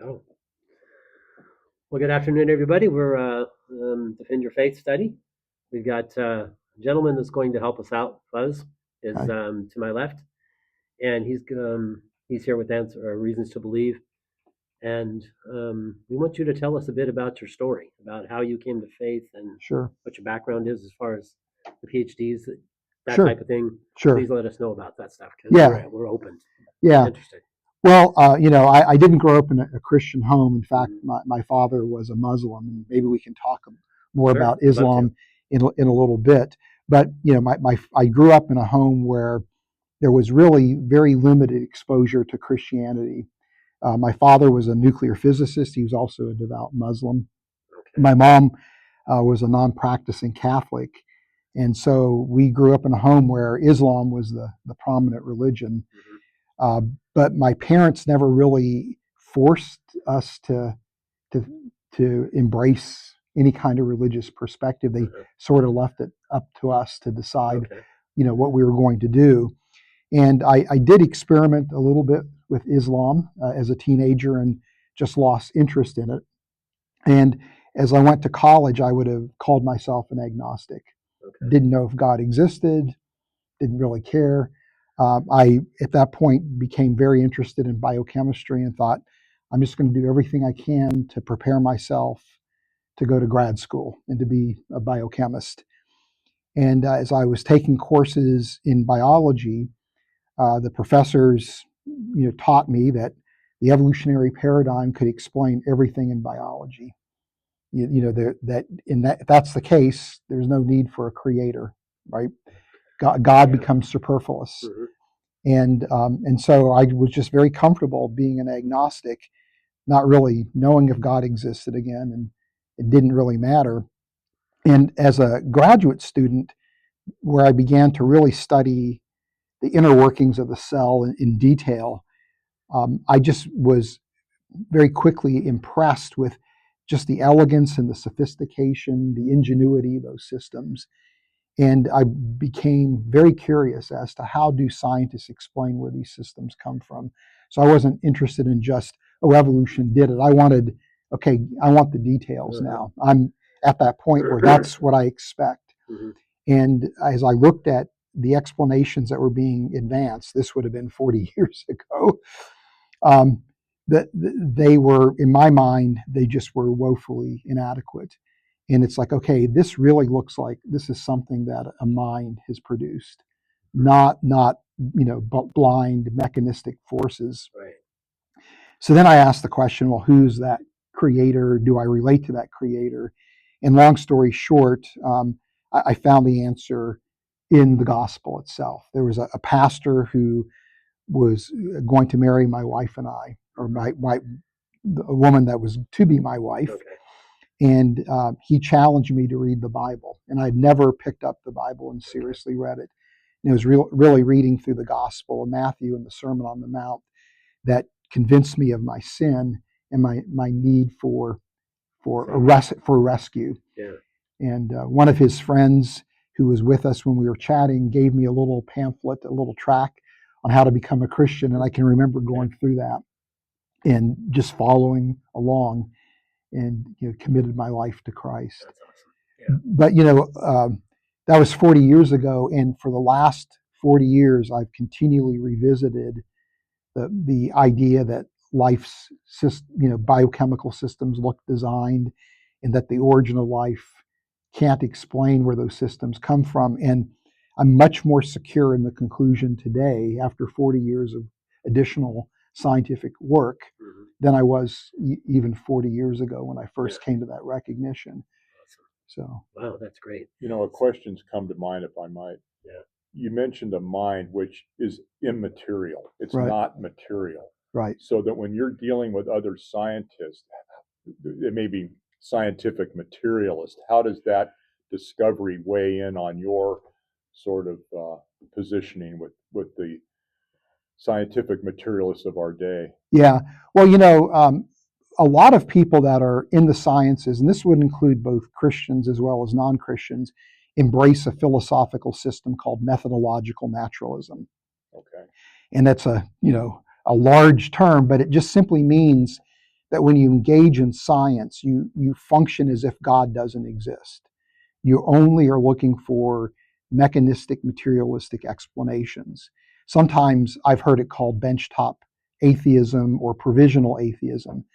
go. Well, good afternoon, everybody. We're Defend Your Faith study. We've got a gentleman that's going to help us out. Fuzz is Hi. to my left, and he's here with reasons to believe. And we want you to tell us a bit about your story, about how you came to faith, and Sure. what your background is as far as the PhDs, that Sure. type of thing. Sure. Please let us know about that stuff because Yeah. we're open. Yeah. Interested. Well, I didn't grow up in a Christian home. In fact, Mhm. my father was a Muslim, and maybe we can talk more Sure, about I'd love to. Islam in a little bit. But I grew up in a home where there was really very limited exposure to Christianity. My father was a nuclear physicist. He was also a devout Muslim. Okay. My mom was a non-practicing Catholic, and so we grew up in a home where Islam was the prominent religion. Mhm. But my parents never really forced us to to embrace any kind of religious perspective. They Uh-huh. sort of left it up to us to decide, Okay. what we were going to do. And I did experiment a little bit with Islam as a teenager and just lost interest in it. And as I went to college, I would have called myself an agnostic. Okay. Didn't know if God existed, didn't really care. I, at that point, became very interested in biochemistry and thought, I'm just going to do everything I can to prepare myself to go to grad school and to be a biochemist. And as I was taking courses in biology, the professors, taught me that the evolutionary paradigm could explain everything in biology. If that's the case, there's no need for a creator, right? God Yeah. becomes superfluous. Mhm. And so I was just very comfortable being an agnostic, not really knowing if God existed again, and it didn't really matter. And as a graduate student, where I began to really study the inner workings of the cell in detail, I just was very quickly impressed with just the elegance and the sophistication, the ingenuity of those systems. And I became very curious as to how do scientists explain where these systems come from. So I wasn't interested in just, evolution did it. I want the details now. I'm at that point where that's what I expect. Mhm. And as I looked at the explanations that were being advanced, this would have been 40 years ago, um, that they were, in my mind, they just were woefully inadequate. And it's like, okay, this really looks like this is something that a mind has produced, not blind mechanistic forces. Right. So then I asked the question, well, who's that creator? Do I relate to that creator? And long story short, I found the answer in the gospel itself. There was a pastor who was going to marry my wife and I, or a woman that was to be my wife. Okay. And he challenged me to read the Bible. And I'd never picked up the Bible and seriously read it. And it was really reading through the Gospel of Matthew and the Sermon on the Mount that convinced me of my sin and my need for rescue. Yeah. And one of his friends who was with us when we were chatting gave me a little pamphlet, a little tract on how to become a Christian. And I can remember going through that and just following along and committed my life to Christ. That's awesome. Yeah. But that was 40 years ago, and for the last 40 years, I've continually revisited the idea that life's biochemical systems look designed, and that the origin of life can't explain where those systems come from. And I'm much more secure in the conclusion today, after 40 years of additional scientific work, Mhm. than I was even 40 years ago when I first Yeah. came to that recognition. Awesome. So, Wow, that's great. A question's come to mind, if I might. Yeah. You mentioned a mind which is immaterial. It's Right. not material. right. So that when you're dealing with other scientists, it may be scientific materialist. How does that discovery weigh in on your sort of positioning with the scientific materialists of our day? Yeah. Well, a lot of people that are in the sciences, and this would include both Christians as well as non-Christians, embrace a philosophical system called methodological naturalism. Okay. And that's a large term, but it just simply means that when you engage in science, you function as if God doesn't exist. You only are looking for mechanistic, materialistic explanations. Sometimes I've heard it called benchtop atheism or provisional atheism.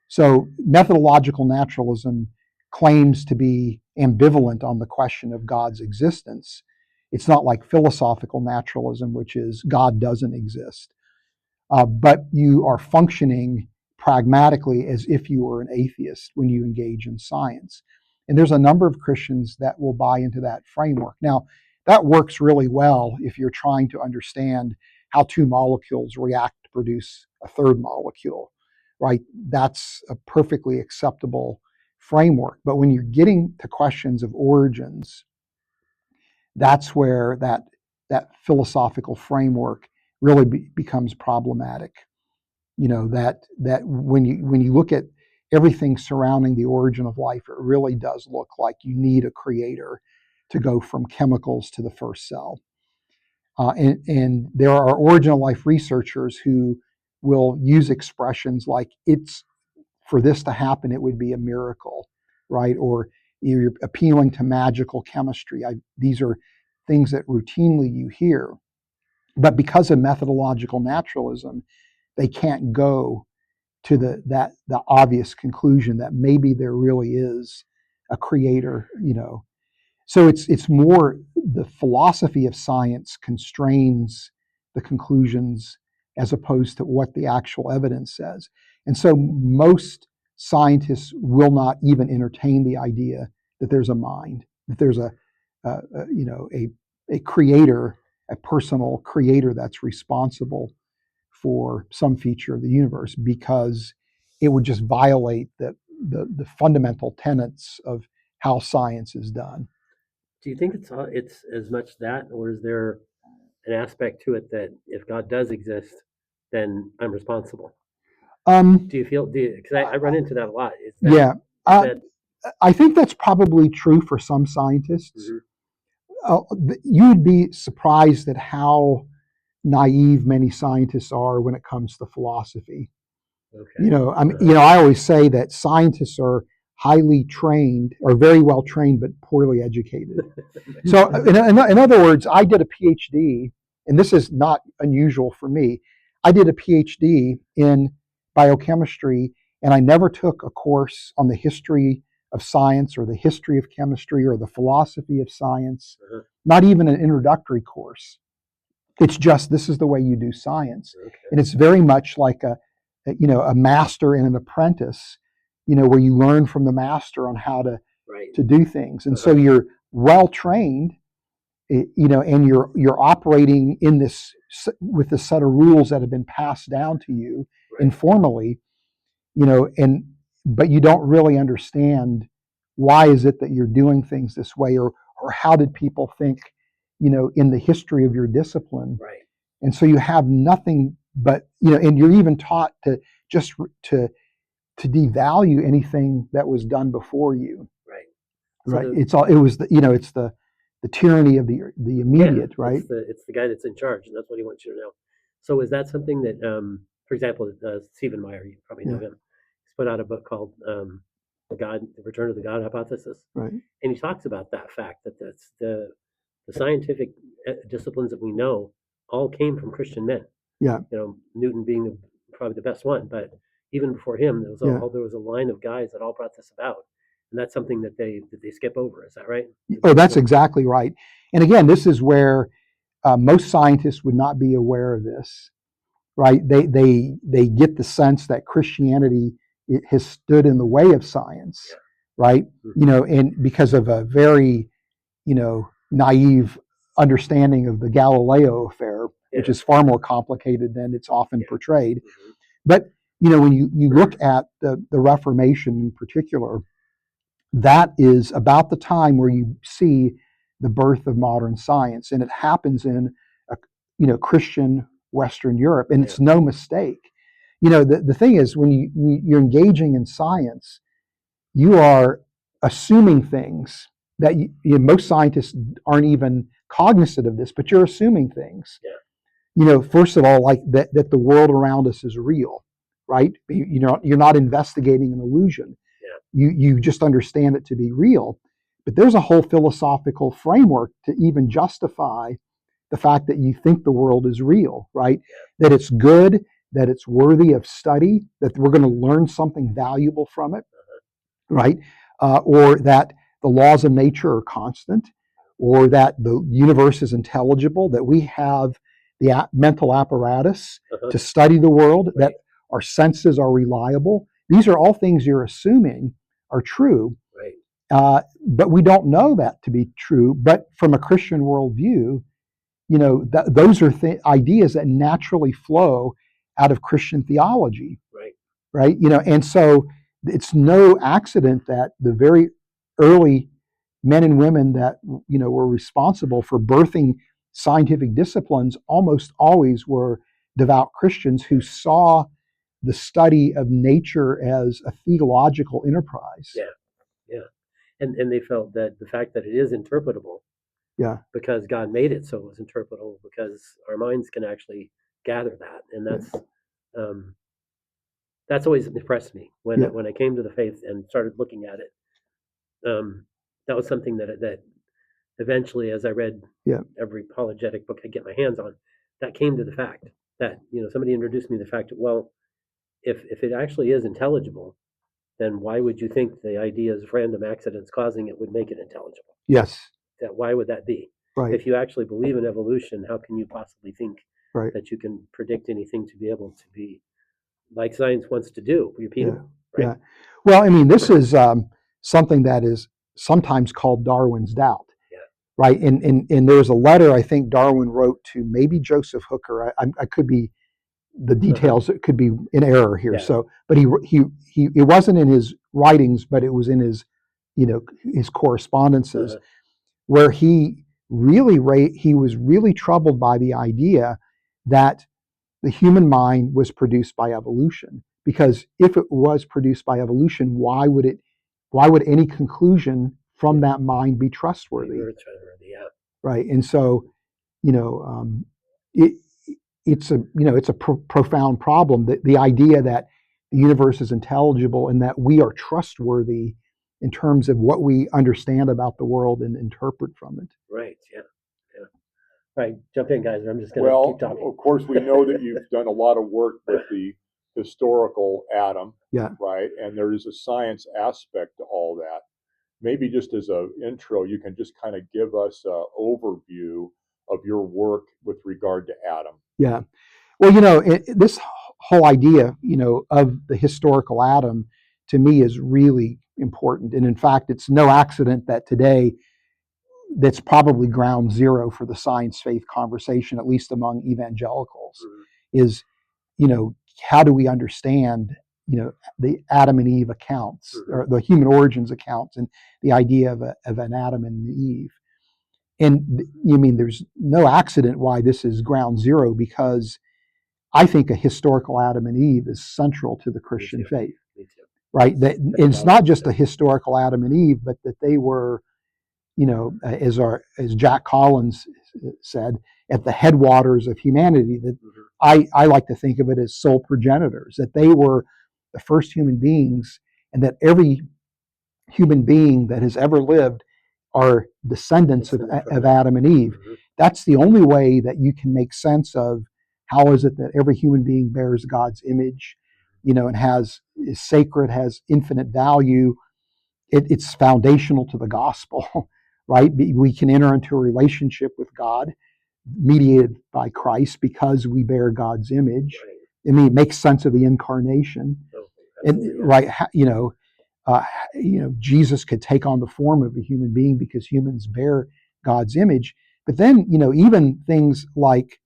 So methodological naturalism claims to be ambivalent on the question of God's existence. It's not like philosophical naturalism, which is God doesn't exist. But you are functioning pragmatically as if you were an atheist when you engage in science. And there's a number of Christians that will buy into that framework. Now, that works really well if you're trying to understand how two molecules react to produce a third molecule, right? That's a perfectly acceptable framework. But when you're getting to questions of origins, that's where that philosophical framework really becomes problematic. That when you look at everything surrounding the origin of life, it really does look like you need a creator to go from chemicals to the first cell. And there are origin of life researchers who will use expressions like, it's for this to happen, it would be a miracle, right? Or you're appealing to magical chemistry. These are things that routinely you hear. But because of methodological naturalism, they can't go to the obvious conclusion that maybe there really is a creator. So it's more the philosophy of science constrains the conclusions as opposed to what the actual evidence says. And so most scientists will not even entertain the idea that there's a mind, that there's a creator, a personal creator that's responsible for some feature of the universe, because it would just violate the fundamental tenets of how science is done. Do you think it's as much that, or is there an aspect to it that if God does exist, then I'm responsible? Um, Do you feel? Because I run into that a lot. yeah, Is that I think that's probably true for some scientists. mhm. You would be surprised at how naive many scientists are when it comes to philosophy. Okay? I always say that scientists are highly trained or very well trained, but poorly educated. So, in other words, I did a PhD, and this is not unusual for me. I did a PhD in biochemistry, and I never took a course on the history of science or the history of chemistry or the philosophy of science, Uh-huh. not even an introductory course. It's just, this is the way you do science. Okay. And it's very much like a master and an apprentice, where you learn from the master on how Right. to do things. And so Uh-huh. you're well trained, and you're operating in this with a set of rules that have been passed down to you Right. informally, but you don't really understand why is it that you're doing things this way, or how did people think, in the history of your discipline. Right. And so you have nothing but, and you're even taught to just to devalue anything that was done before you. Right. Right. So It's the tyranny of the immediate, right? It's the guy that's in charge, and that's what he wants you to know. So is that something that, for example, Stephen Meyer, you probably know him, he's put out a book called The Return of the God Hypothesis, Right. and he talks about that fact that that's the scientific disciplines that we know all came from Christian men. Yeah. Newton being probably the best one, but even before him, there was a line of guys that all brought this about, and that's something that they skip over. Is that right? Oh, that's exactly right. And again, this is where most scientists would not be aware of this, right? They get the sense that Christianity has stood in the way of science, right? And because of a very, naive understanding of the Galileo affair, which is far more complicated than it's often portrayed. Mhm. But when you look at the Reformation in particular, that is about the time where you see the birth of modern science, and it happens in Christian Western Europe, and it's no mistake. The thing is, when you're engaging in science, you are assuming things that most scientists aren't even cognizant of this, but you're assuming things. Yeah. First of all, like that the world around us is real, right? You're not investigating an illusion. You just understand it to be real. But there's a whole philosophical framework to even justify the fact that you think the world is real, right? That it's good, that it's worthy of study, that we're going to learn something valuable from it, right? Or that the laws of nature are constant, or that the universe is intelligible, that we have the mental apparatus to study the world, that our senses are reliable. These are all things you're assuming are true. But we don't know that to be true. But from a Christian worldview, those are ideas that naturally flow out of Christian theology, right? And so it's no accident that the very early men and women that were responsible for birthing scientific disciplines almost always were devout Christians who saw the study of nature as a theological enterprise. Yeah. And they felt that the fact that it is interpretable, because God made it so it was interpretable, because our minds can actually gather that, and that's always impressed me when I came to the faith and started looking at it. That was something that eventually, as I read every apologetic book I get my hands on, that came to the fact that somebody introduced me to the fact that, well, if it actually is intelligible, then why would you think the ideas of random accidents causing it would make it intelligible? Yes. Why would that be? Right. If you actually believe in evolution, how can you possibly think right. that you can predict anything to be able to be like science wants to do, repeatable? Yeah. Well, I mean, this is something that is sometimes called Darwin's doubt. Right. And there's a letter I think Darwin wrote to maybe Joseph Hooker. I could be the details could be in error here. So, but he it wasn't in his writings, but it was in his his correspondences where he was really troubled by the idea that the human mind was produced by evolution. Because if it was produced by evolution, why would any conclusion from that mind be trustworthy? Right. And so, it's a profound problem. That the idea that the universe is intelligible and that we are trustworthy in terms of what we understand about the world and interpret from it. Right. Yeah. Right. Jump in, guys. I'm just going to keep talking. Of course, we know that you've done a lot of work with the historical Adam. Right. And there is a science aspect to all that. Maybe just as an intro, you can just kind of give us an overview of your work with regard to Adam. Yeah. Well, this whole idea, of the historical Adam, to me is really important. And in fact, it's no accident that today that's probably ground zero for the science faith conversation, at least among evangelicals, is, how do we understand, the Adam and Eve accounts, or the human origins accounts, and the idea of an Adam and an Eve. And there's no accident why this is ground zero, because I think a historical Adam and Eve is central to the Christian faith. Right? That it's not just a historical Adam and Eve, but that they were, as Jack Collins said, at the headwaters of humanity. That I like to think of it as sole progenitors, that they were the first human beings, and that every human being that has ever lived are descendants of Adam and Eve. That's the only way that you can make sense of how is it that every human being bears God's image, and is sacred, has infinite value. It's foundational to the gospel, right? We can enter into a relationship with God mediated by Christ because we bear God's image. I mean, it makes sense of the incarnation, right? Jesus could take on the form of a human being because humans bear God's image. But then, even things like,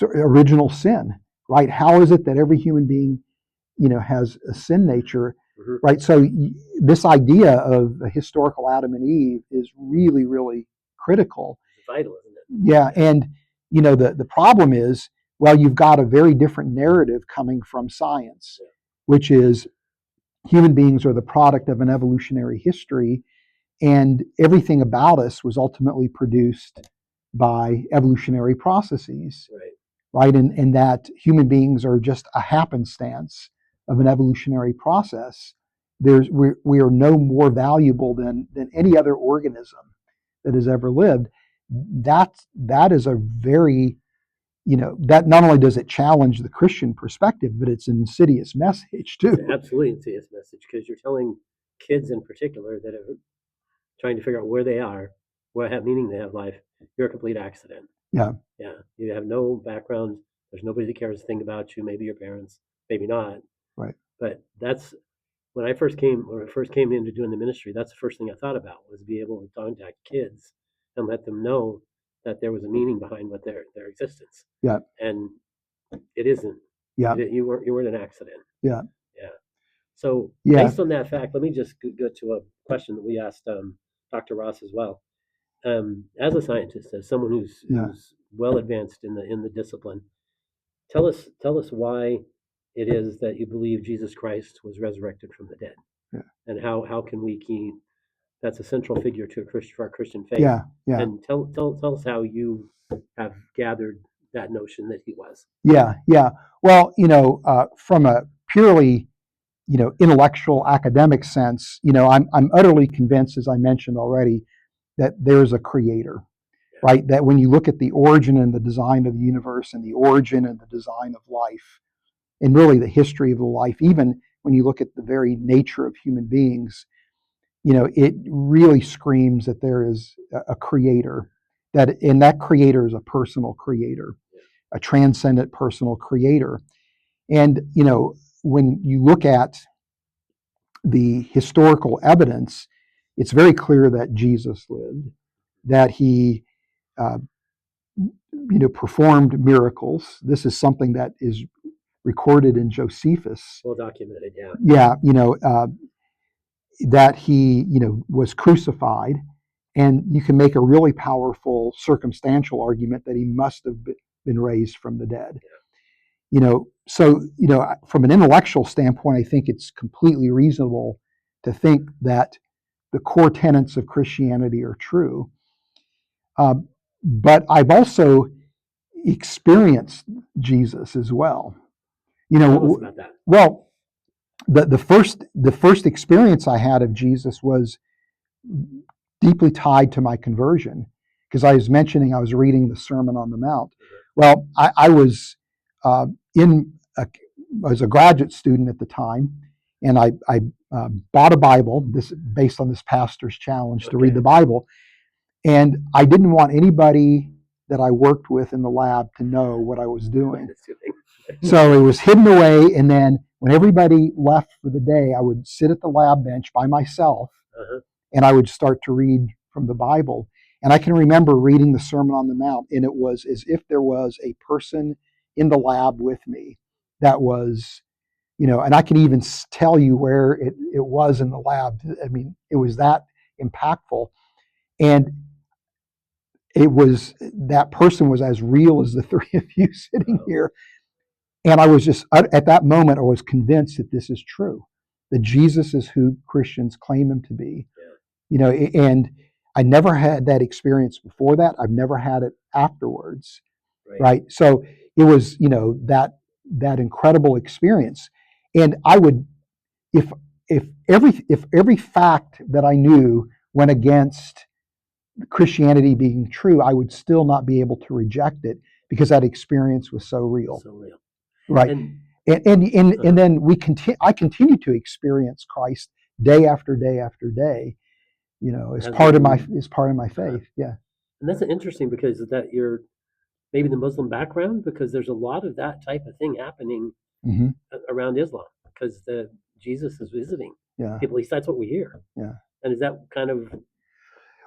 original sin, right? How is it that every human being, has a sin nature, right? So this idea of a historical Adam and Eve is really, really critical. It's vital, isn't it? Yeah, and the problem is, well, you've got a very different narrative coming from science, which is human beings are the product of an evolutionary history, and everything about us was ultimately produced by evolutionary processes. right? And that human beings are just a happenstance of an evolutionary process. We are no more valuable than any other organism that has ever lived. That is a very, that not only does it challenge the Christian perspective, but it's an insidious message too. It's an absolutely insidious message, because you're telling kids in particular that are trying to figure out where they are, what meaning they have life. You're a complete accident. Yeah. Yeah. You have no background. There's nobody that cares a thing about you. Maybe your parents, maybe not. Right. But that's when I first came into doing the ministry. That's the first thing I thought about, was be able to contact kids and let them know that there was a meaning behind what their existence. Yeah. And it isn't. Yeah. You weren't an accident. Yeah. Yeah. So Yeah. based on that fact, let me just go to a question that we asked Dr. Ross as well. As a scientist, as someone who's well advanced in the discipline, tell us why it is that you believe Jesus Christ was resurrected from the dead, and how can we keep that's a central figure to our Christian faith. Yeah. Yeah. And tell us how you have gathered that notion that he was. Yeah. Yeah. Well, from a purely intellectual academic sense, I'm utterly convinced, as I mentioned already, that there's a creator, right? That when you look at the origin and the design of the universe, and the origin and the design of life, and really the history of the life, even when you look at the very nature of human beings, it really screams that there is a creator, and that creator is a personal creator, a transcendent personal creator. And, when you look at the historical evidence, it's very clear that Jesus lived, that he, performed miracles. This is something that is recorded in Josephus. Well documented, yeah. Yeah, that he, was crucified, and you can make a really powerful circumstantial argument that he must have been raised from the dead. Yeah. So, from an intellectual standpoint, I think it's completely reasonable to think that the core tenets of Christianity are true. But I've also experienced Jesus as well. Tell us about that. Well, the first experience I had of Jesus was deeply tied to my conversion, because I was mentioning I was reading the Sermon on the Mount. Well, I was as a graduate student at the time, and I bought a Bible, this based on this pastor's challenge to read the Bible, and I didn't want anybody that I worked with in the lab to know what I was doing. So it was hidden away, and then when everybody left for the day, I would sit at the lab bench by myself, and I would start to read from the Bible. And I can remember reading the Sermon on the Mount, and it was as if there was a person in the lab with me that was, and I can even tell you where it was in the lab. I mean, it was that impactful. And that person was as real as the three of you sitting here. And I was just, at that moment, I was convinced that this is true, that Jesus is who Christians claim him to be. And I never had that experience before that. I've never had it afterwards. Right. So it was, that incredible experience. And I would, if every fact that I knew went against Christianity being true, I would still not be able to reject it, because that experience was so real. Right. And then I continue to experience Christ day after day after day, as part of my faith. Yeah. And that's interesting, because that you're maybe the Muslim background, because there's a lot of that type of thing happening around Islam, because Jesus is visiting people. At least that's what we hear. Yeah. And is that kind of?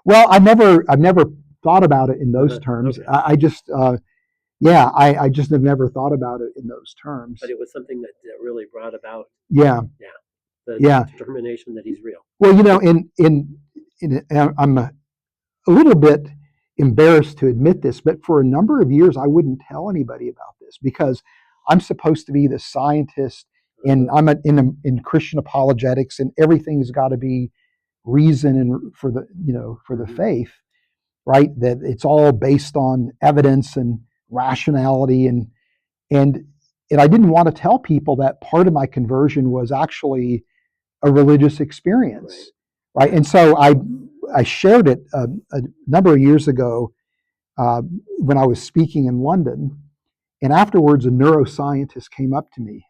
Well, I've never thought about it in those terms. Okay. I just I just have never thought about it in those terms. But it was something that really brought about. Yeah. The determination that he's real. Well, I'm a little bit embarrassed to admit this, but for a number of years I wouldn't tell anybody about this, because I'm supposed to be the scientist, and I'm in Christian apologetics, and everything's got to be reason and for the faith, right? That it's all based on evidence and rationality, and And I didn't want to tell people that part of my conversion was actually a religious experience, right? And so I shared it a number of years ago when I was speaking in London. And afterwards, a neuroscientist came up to me,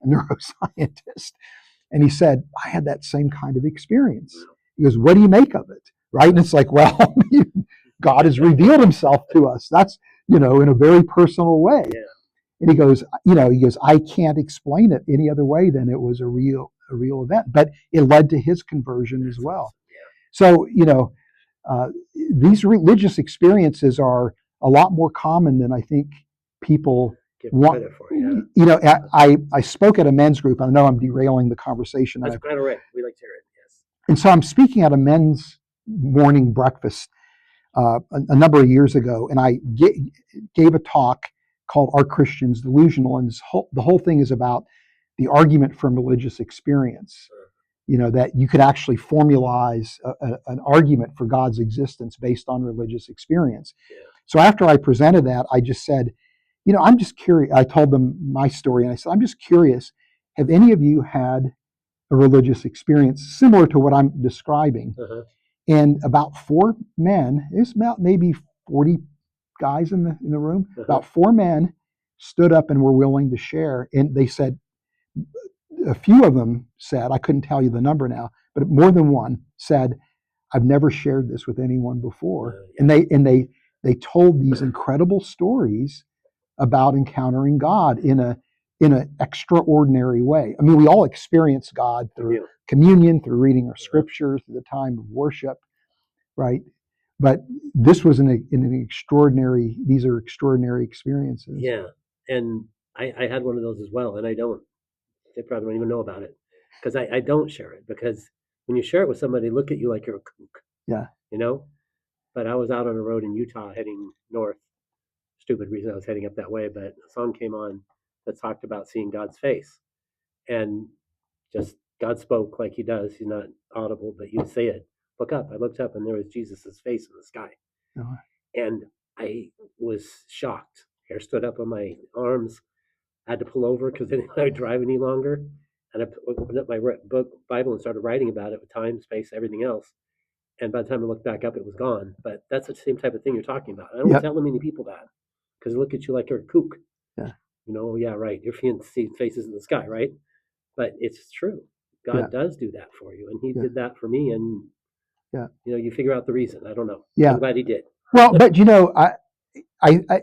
and he said, I had that same kind of experience. He goes, what do you make of it? Right? And it's like, well, God has revealed himself to us. That's, in a very personal way. Yeah. And he goes, I can't explain it any other way than it was a real event. But it led to his conversion as well. So, these religious experiences are a lot more common than I think people want. I spoke at a men's group. I know I'm derailing the conversation. That's quite all right. We like to hear it. Yes. And so I'm speaking at a men's morning breakfast a number of years ago, and I gave a talk called "Are Christians Delusional?" And the whole thing is about the argument from religious experience. That you could actually formalize an argument for God's existence based on religious experience. Yeah. So after I presented that, I just said, I'm just curious. I told them my story, and I said, I'm just curious. Have any of you had a religious experience similar to what I'm describing? Uh-huh. And about 4 men, it's about maybe 40 guys in the room, uh-huh. About 4 men stood up and were willing to share. And they said, a few of them said, I couldn't tell you the number now, but more than one said, I've never shared this with anyone before. Yeah. And they told these incredible stories about encountering God in an extraordinary way. I mean, we all experience God through communion, through reading our scriptures, through the time of worship, right? But this was these are extraordinary experiences. Yeah. And I had one of those as well, and they probably don't even know about it, because I don't share it, because when you share it with somebody, they look at you like you're a kook. Yeah. But I was out on a road in Utah heading north. Stupid reason I was heading up that way, but a song came on that talked about seeing God's face, and just God spoke like he does. He's not audible, but you say it. Look up. I looked up, and there was Jesus's face in the sky. Uh-huh. And I was shocked. Hair stood up on my arms. I had to pull over because I didn't want to drive any longer. And I opened up my book, Bible, and started writing about it with time, space, everything else. And by the time I looked back up, it was gone. But that's the same type of thing you're talking about. I don't tell many people that, because they look at you like you're a kook. Yeah. Yeah, right. You're seeing faces in the sky, right? But it's true. God does do that for you, and he did that for me. And you figure out the reason. I don't know. Yeah. I'm glad he did. Well, but I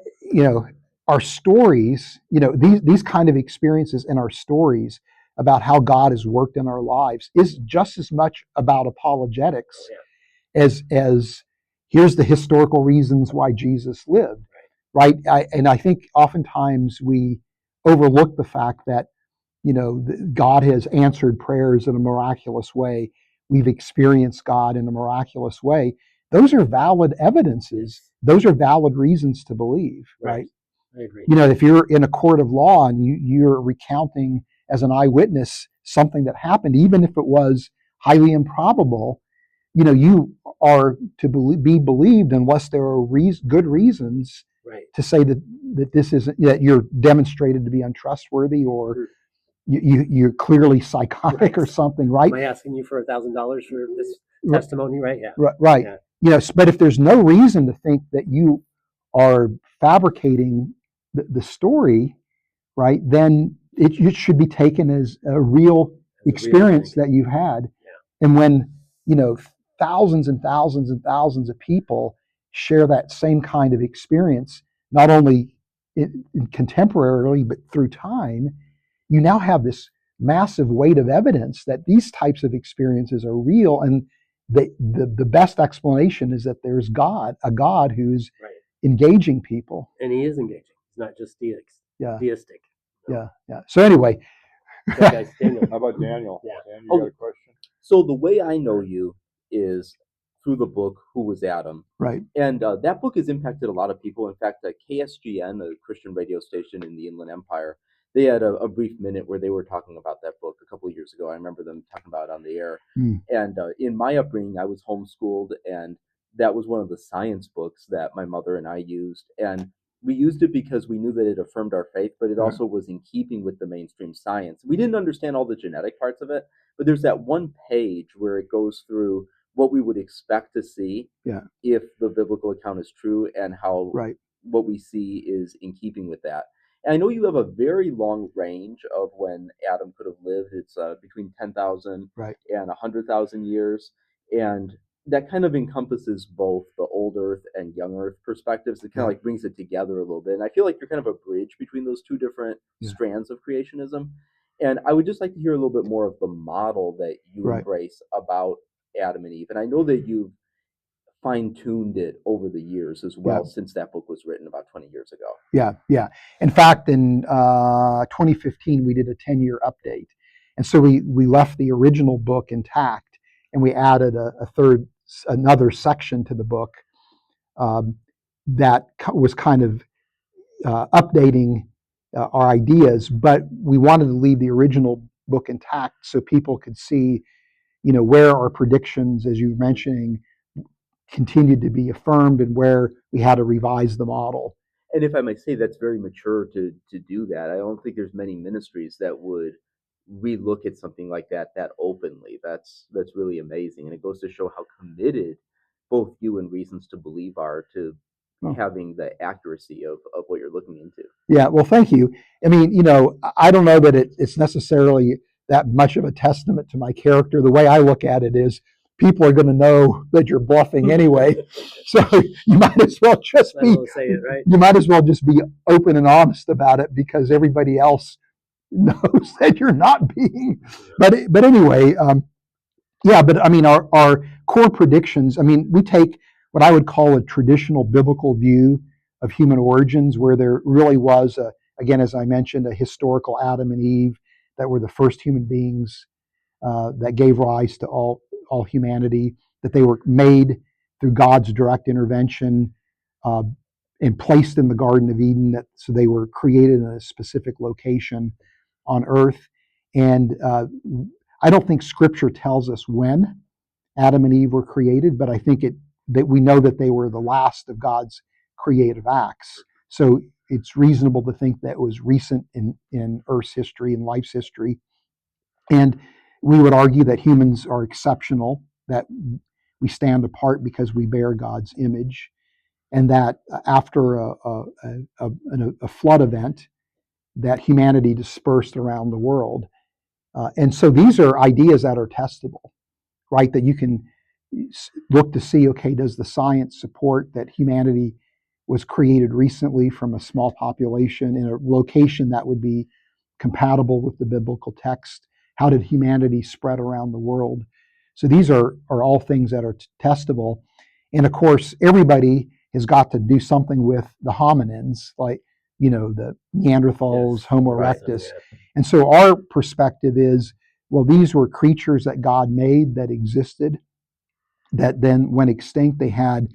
our stories, these kind of experiences in our stories about how God has worked in our lives is just as much about apologetics as here's the historical reasons why Jesus lived, right? And I think oftentimes we overlook the fact that God has answered prayers in a miraculous way. We've experienced God in a miraculous way. Those are valid evidences. Those are valid reasons to believe, right? I agree. If you're in a court of law and you're recounting as an eyewitness something that happened, even if it was highly improbable, you are to be believed unless there are good reasons to say that this isn't, that you're demonstrated to be untrustworthy, or you're clearly psychotic or something, right? Am I asking you for $1,000 for this testimony, right? Yeah. Right. Yeah. But if there's no reason to think that you are fabricating the story, right, then it should be taken as a real experience that you've had. Yeah. And when, thousands and thousands and thousands of people share that same kind of experience, not only contemporarily, but through time, you now have this massive weight of evidence that these types of experiences are real. And the best explanation is that there's a God who's engaging people. And he is engaging. It's not just deistic. No. Yeah. So anyway. Okay, guys, Daniel. How about Daniel? Yeah. Daniel, you got a question? So the way I know you is through the book Who Was Adam? Right. And that book has impacted a lot of people. In fact, KSGN, a Christian radio station in the Inland Empire, they had a brief minute where they were talking about that book a couple of years ago. I remember them talking about it on the air. And in my upbringing, I was homeschooled, and that was one of the science books that my mother and I used. And we used it because we knew that it affirmed our faith, but it Right. also was in keeping with the mainstream science. We didn't understand all the genetic parts of it, but there's that one page where it goes through what we would expect to see Yeah. if the biblical account is true, and how Right. what we see is in keeping with that. And I know you have a very long range of when Adam could have lived. It's between 10,000 Right. and 100,000 years. And that kind of encompasses both the old Earth and young Earth perspectives. It kind of like brings it together a little bit. And I feel like you're kind of a bridge between those two different strands of creationism. And I would just like to hear a little bit more of the model that you embrace about Adam and Eve. And I know that you've fine-tuned it over the years as well, since that book was written about 20 years ago. Yeah. In fact, in 2015, we did a 10-year update. And so we left the original book intact, and we added another section to the book that was kind of updating our ideas, but we wanted to leave the original book intact so people could see, where our predictions, as you were mentioning, continued to be affirmed and where we had to revise the model. And if I may say, that's very mature to do that. I don't think there's many ministries that would relook at something like that openly. That's really amazing, and it goes to show how committed both you and Reasons to Believe are to having the accuracy of what you're looking into. Yeah, well, thank you. I mean, I don't know that it's necessarily that much of a testament to my character. The way I look at it is, people are going to know that you're bluffing anyway, so you might as well just be. Say it, right? You might as well just be open and honest about it, because everybody else knows that you're not being. But anyway, But I mean, our core predictions. I mean, we take what I would call a traditional biblical view of human origins, where there really was, again, as I mentioned, a historical Adam and Eve that were the first human beings that gave rise to all humanity, that they were made through God's direct intervention and placed in the Garden of Eden, so they were created in a specific location on earth. And I don't think Scripture tells us when Adam and Eve were created, but I think that we know that they were the last of God's creative acts. So it's reasonable to think that it was recent in Earth's history and life's history. And we would argue that humans are exceptional, that we stand apart because we bear God's image, and that after a flood event, that humanity dispersed around the world. And so these are ideas that are testable, right? That you can look to see, okay, does the science support that humanity was created recently from a small population in a location that would be compatible with the biblical text? How did humanity spread around the world? So these are all things that are testable. And of course, everybody has got to do something with the hominins, like, the Neanderthals, Homo erectus. And so our perspective is, well, these were creatures that God made that existed, that then went extinct. They had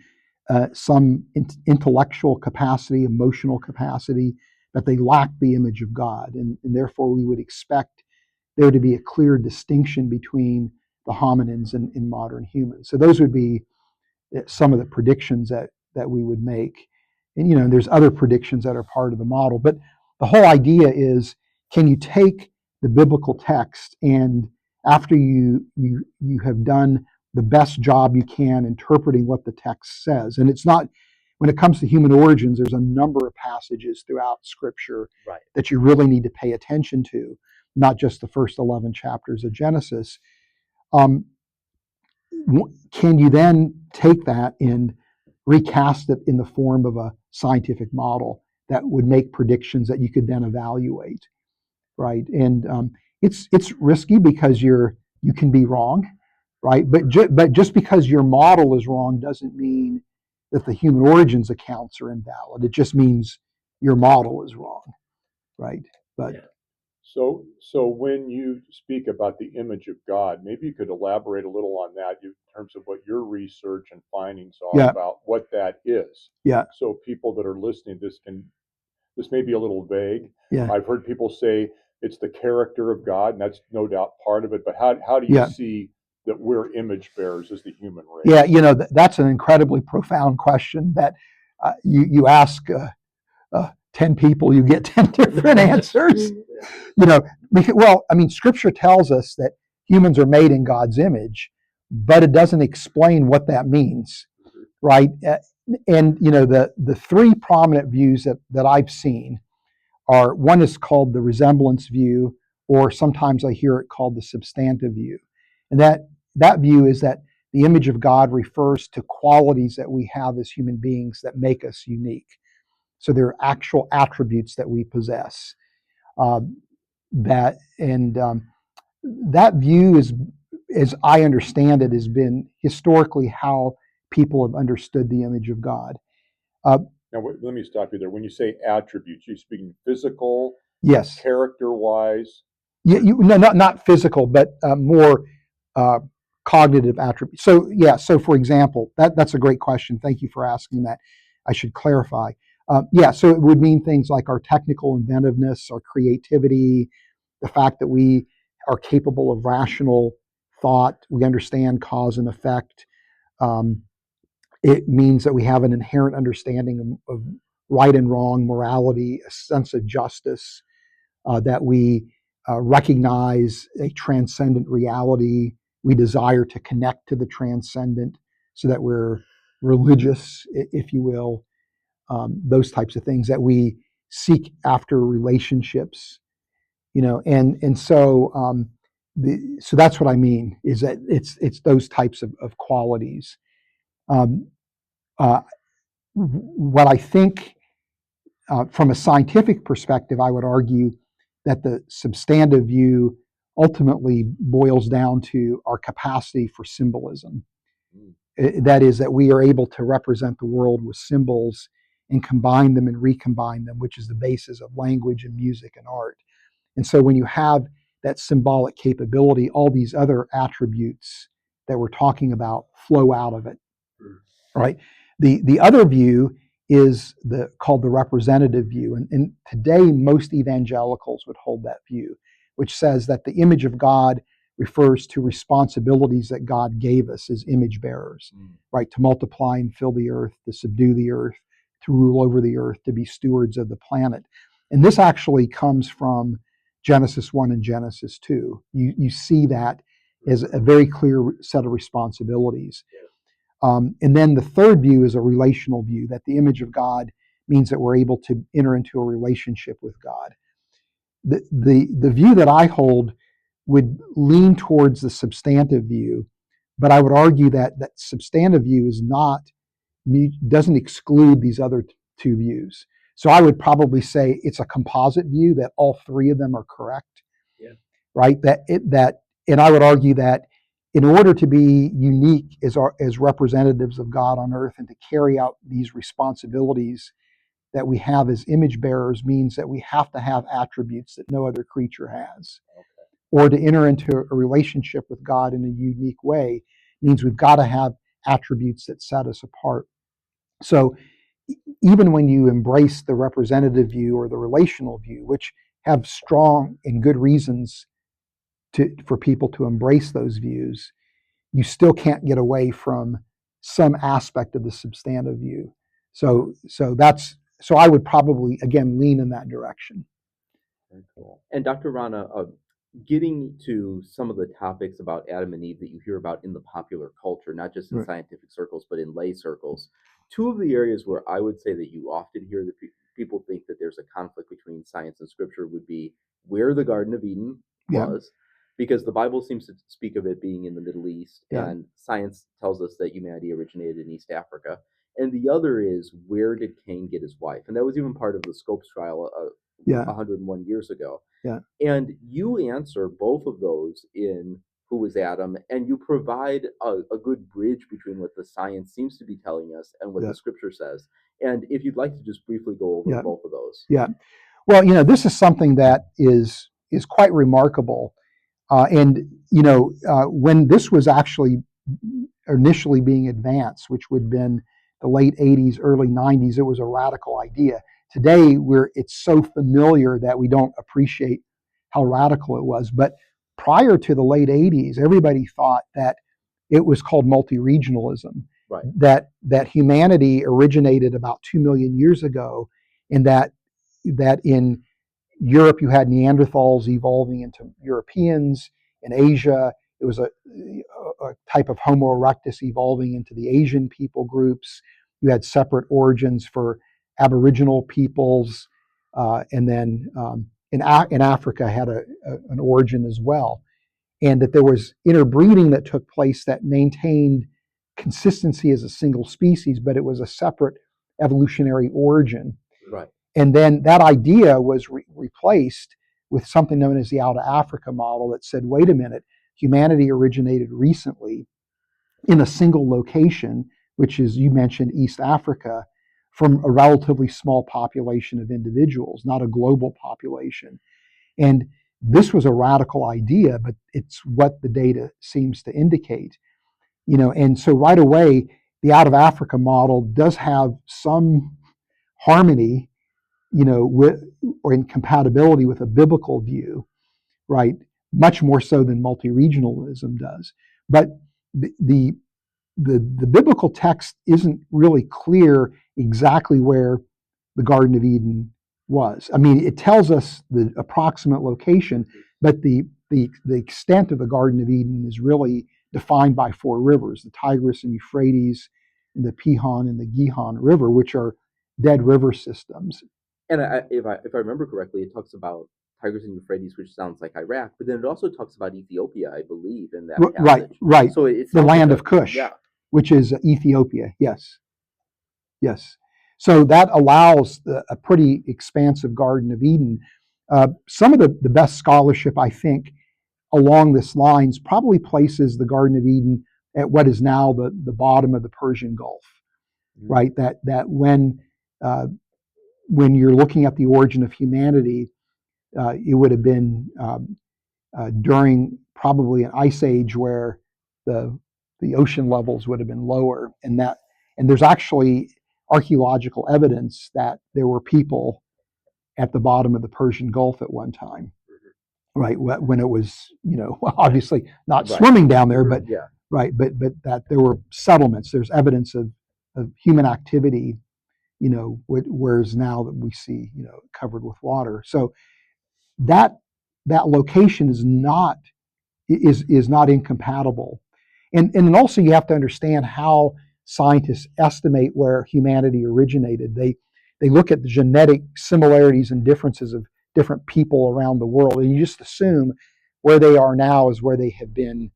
some intellectual capacity, emotional capacity, but they lacked the image of God. And therefore, we would expect there to be a clear distinction between the hominins and modern humans. So those would be some of the predictions that we would make. And there's other predictions that are part of the model. But the whole idea is, can you take the biblical text, and after you have done the best job you can interpreting what the text says, and it's not, when it comes to human origins, there's a number of passages throughout Scripture that you really need to pay attention to, not just the first 11 chapters of Genesis. Can you then take that and recast it in the form of a scientific model that would make predictions that you could then evaluate, right? And it's risky because you can be wrong, right? But just because your model is wrong doesn't mean that the human origins accounts are invalid. It just means your model is wrong, right? But So when you speak about the image of God, maybe you could elaborate a little on that in terms of what your research and findings are about what that is. Yeah. So people that are listening, this may be a little vague. Yeah. I've heard people say it's the character of God, and that's no doubt part of it. But how do you see that we're image bearers as the human race? Yeah, that's an incredibly profound question that you ask 10 people, you get 10 different answers. Scripture tells us that humans are made in God's image, but it doesn't explain what that means, right? And the three prominent views that I've seen are, one is called the resemblance view, or sometimes I hear it called the substantive view. And that view is that the image of God refers to qualities that we have as human beings that make us unique. So there are actual attributes that we possess. That view is, as I understand it, has been historically how people have understood the image of God. Now, let me stop you there. When you say attributes, you're speaking physical, yes, character-wise? No, not physical, but more cognitive attributes. So for example, that's a great question. Thank you for asking that. I should clarify. So it would mean things like our technical inventiveness, our creativity, the fact that we are capable of rational thought, we understand cause and effect. It means that we have an inherent understanding of right and wrong, morality, a sense of justice, that we recognize a transcendent reality. We desire to connect to the transcendent so that we're religious, if you will. Those types of things, that we seek after relationships, so that's what I mean, is that it's those types of qualities. What I think, from a scientific perspective, I would argue that the substantive view ultimately boils down to our capacity for symbolism. That is, that we are able to represent the world with symbols and combine them and recombine them, which is the basis of language and music and art. And so when you have that symbolic capability, all these other attributes that we're talking about flow out of it, right? The other view is called the representative view. And today, most evangelicals would hold that view, which says that the image of God refers to responsibilities that God gave us as image bearers, right? To multiply and fill the earth, to subdue the earth, to rule over the earth, to be stewards of the planet. And this actually comes from Genesis 1 and Genesis 2. You see that as a very clear set of responsibilities. And then the third view is a relational view, that the image of God means that we're able to enter into a relationship with God. The view that I hold would lean towards the substantive view, but I would argue that that substantive view doesn't exclude these other two views. So I would probably say it's a composite view, that all three of them are correct. Yeah. Right? And I would argue that in order to be unique as representatives of God on earth and to carry out these responsibilities that we have as image bearers, means that we have to have attributes that no other creature has. Or to enter into a relationship with God in a unique way means we've got to have attributes that set us apart. So even when you embrace the representative view or the relational view, which have strong and good reasons for people to embrace those views, you still can't get away from some aspect of the substantive view. So I would probably, again, lean in that direction. Very cool. And Dr. Rana, getting to some of the topics about Adam and Eve that you hear about in the popular culture, not just in Right. scientific circles, but in lay circles, two of the areas where I would say that you often hear that people think that there's a conflict between science and scripture would be where the Garden of Eden was, because the Bible seems to speak of it being in the Middle East, and science tells us that humanity originated in East Africa. And the other is, where did Cain get his wife? And that was even part of the Scopes trial 101 years ago. And you answer both of those in Who Was Adam, and you provide a good bridge between what the science seems to be telling us and what the scripture says. And if you'd like to just briefly go over both of those. Well, this is something that is quite remarkable. When this was actually initially being advanced, which would have been the late 80s, early 90s, it was a radical idea. Today, it's so familiar that we don't appreciate how radical it was. But prior to the late 80s, everybody thought that it was called multi-regionalism, that humanity originated about 2 million years ago, and that that in Europe you had Neanderthals evolving into Europeans. In Asia, it was a type of Homo erectus evolving into the Asian people groups. You had separate origins for Aboriginal peoples, and then in Africa had an origin as well. And that there was interbreeding that took place that maintained consistency as a single species, but it was a separate evolutionary origin. Right. And then that idea was replaced with something known as the out of Africa model that said, wait a minute, humanity originated recently in a single location, which is, you mentioned, East Africa, from a relatively small population of individuals, not a global population. And this was a radical idea, but it's what the data seems to indicate. And so right away, the out of Africa model does have some harmony, with or in compatibility with a biblical view, right? Much more so than multi-regionalism does. But the biblical text isn't really clear exactly where the Garden of Eden was. I mean, it tells us the approximate location, but the extent of the Garden of Eden is really defined by 4 rivers: the Tigris and Euphrates, and the Pihon and the Gihon River, which are dead river systems. And if I remember correctly, it talks about Tigris and Euphrates, which sounds like Iraq, but then it also talks about Ethiopia, I believe, in that passage. Right. So it's the land of Cush, which is Ethiopia. Yes. So that allows a pretty expansive Garden of Eden. Some of the best scholarship, I think, along this lines probably places the Garden of Eden at what is now the bottom of the Persian Gulf, right? That when you're looking at the origin of humanity, it would have been during probably an ice age where the ocean levels would have been lower, and there's actually archaeological evidence that there were people at the bottom of the Persian Gulf at one time, right? When it was, obviously not swimming down there, but right, but that there were settlements. There's evidence of human activity, whereas now that we see, covered with water. So that location is not incompatible, and then also you have to understand how scientists estimate where humanity originated. They look at the genetic similarities and differences of different people around the world, and you just assume where they are now is where they have been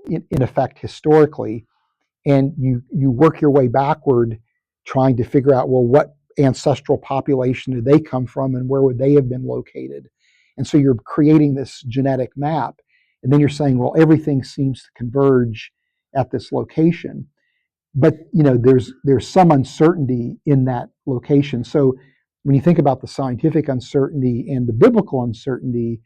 in effect historically, and you work your way backward trying to figure out, well, what ancestral population did they come from and where would they have been located. And so you're creating this genetic map, and then you're saying, well, everything seems to converge at this location. But there's some uncertainty in that location. So when you think about the scientific uncertainty and the biblical uncertainty,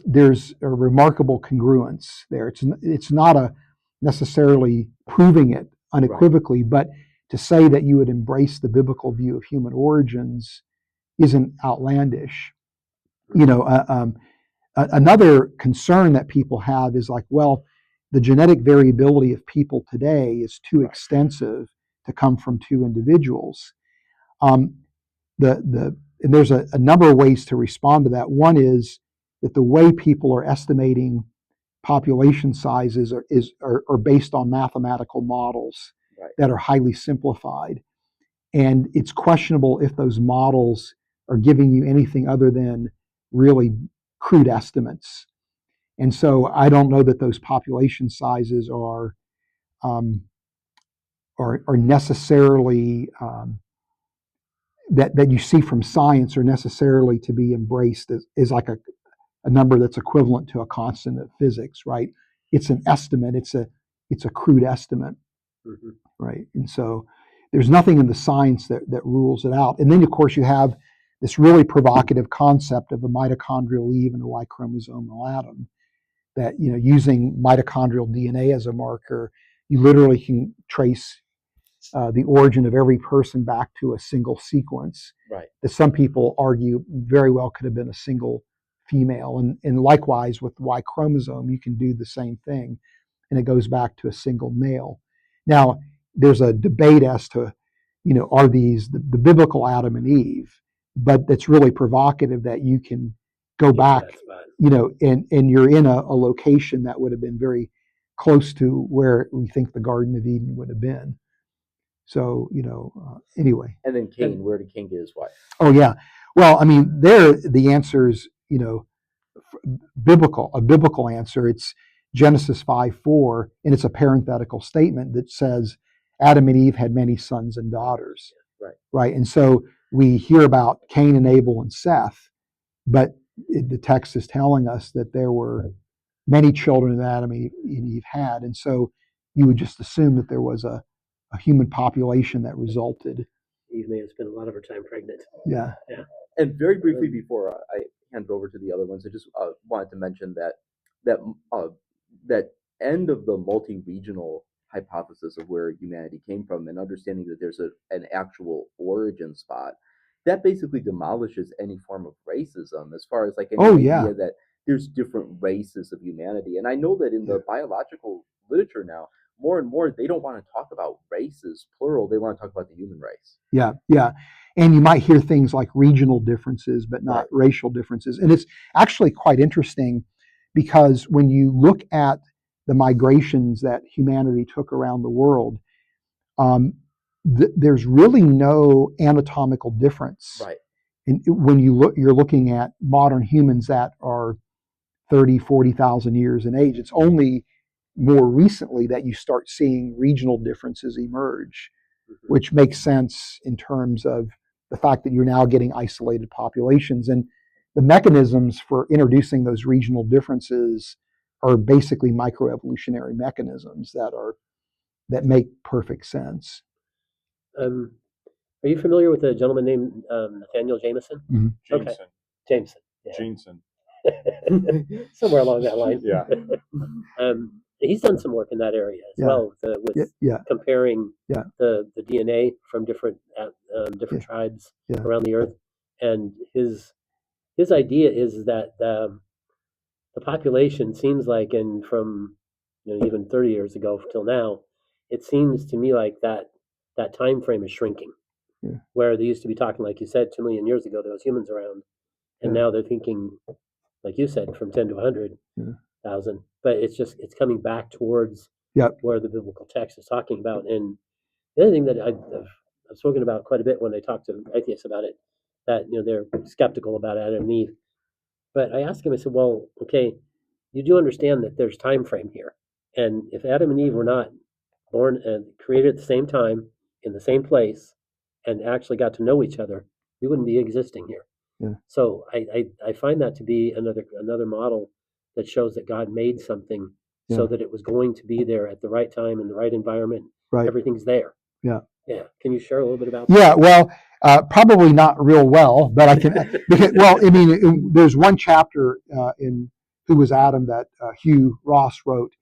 there's a remarkable congruence there. It's not necessarily proving it unequivocally, but to say that you would embrace the biblical view of human origins isn't outlandish. Another concern that people have is like, well, the genetic variability of people today is too extensive to come from 2 individuals. And there's a number of ways to respond to that. One is that the way people are estimating population sizes are based on mathematical models that are highly simplified. And it's questionable if those models are giving you anything other than really crude estimates. And so I don't know that those population sizes are necessarily that you see from science are necessarily to be embraced as like a number that's equivalent to a constant of physics, right? It's an estimate. It's a crude estimate, right? And so there's nothing in the science that rules it out. And then of course you have this really provocative concept of a mitochondrial leave and a Y chromosomal atom. That using mitochondrial DNA as a marker, you literally can trace the origin of every person back to a single sequence. Right. That some people argue very well could have been a single female, and likewise with the Y chromosome, you can do the same thing, and it goes back to a single male. Now, there's a debate as to, are these the biblical Adam and Eve? but that's really provocative that you can go Get to back, that spot. and you're in a location that would have been very close to where we think the Garden of Eden would have been. So, anyway. And then Cain, where did Cain get his wife? Oh, yeah. Well, I mean, there, the answer is, a biblical answer. It's Genesis 5:4, and it's a parenthetical statement that says Adam and Eve had many sons and daughters. Right. And so we hear about Cain and Abel and Seth, but the text is telling us that there were many children that Adam and Eve had. And so you would just assume that there was a human population that resulted. Eve may have spent a lot of her time pregnant. Yeah. And very briefly before I hand it over to the other ones, I just wanted to mention that end of the multi-regional hypothesis of where humanity came from, and understanding that there's an actual origin spot, that basically demolishes any form of racism, as far as like any idea that there's different races of humanity. And I know that in the biological literature now, more and more, they don't want to talk about races, plural. They want to talk about the human race. Yeah. And you might hear things like regional differences, but not racial differences. And it's actually quite interesting, because when you look at the migrations that humanity took around the world, there's really no anatomical difference. Right. And when you're looking at modern humans that are 30, 40,000 years in age. It's only more recently that you start seeing regional differences emerge, which makes sense in terms of the fact that you're now getting isolated populations. And the mechanisms for introducing those regional differences are basically microevolutionary mechanisms that make perfect sense. Are you familiar with a gentleman named Nathaniel Jameson? Mm-hmm. Jameson. Okay. Jameson. Yeah. Jameson. Somewhere along that line. Yeah. He's done some work in that area as well, with comparing the DNA from different tribes around the earth, and his idea is that the population seems like, and from even 30 years ago till now, it seems to me like that time frame is shrinking. Where they used to be talking, like you said, 2 million years ago, there was humans around, and now they're thinking, like you said, from 10 to 100,000. But it's coming back towards where the biblical text is talking about. And the other thing that I've spoken about quite a bit when I talk to atheists about it, that they're skeptical about Adam and Eve. But I asked him, I said, well, okay, you do understand that there's time frame here, and if Adam and Eve were not born and created at the same time in the same place and actually got to know each other, we wouldn't be existing here. So I find that to be another model that shows that God made something so that it was going to be there at the right time in the right environment. Everything's there. Yeah. Can you share a little bit about that? Yeah. Well, probably not real well, but I can. Because, well, I mean, there's one chapter in Who Was Adam that Hugh Ross wrote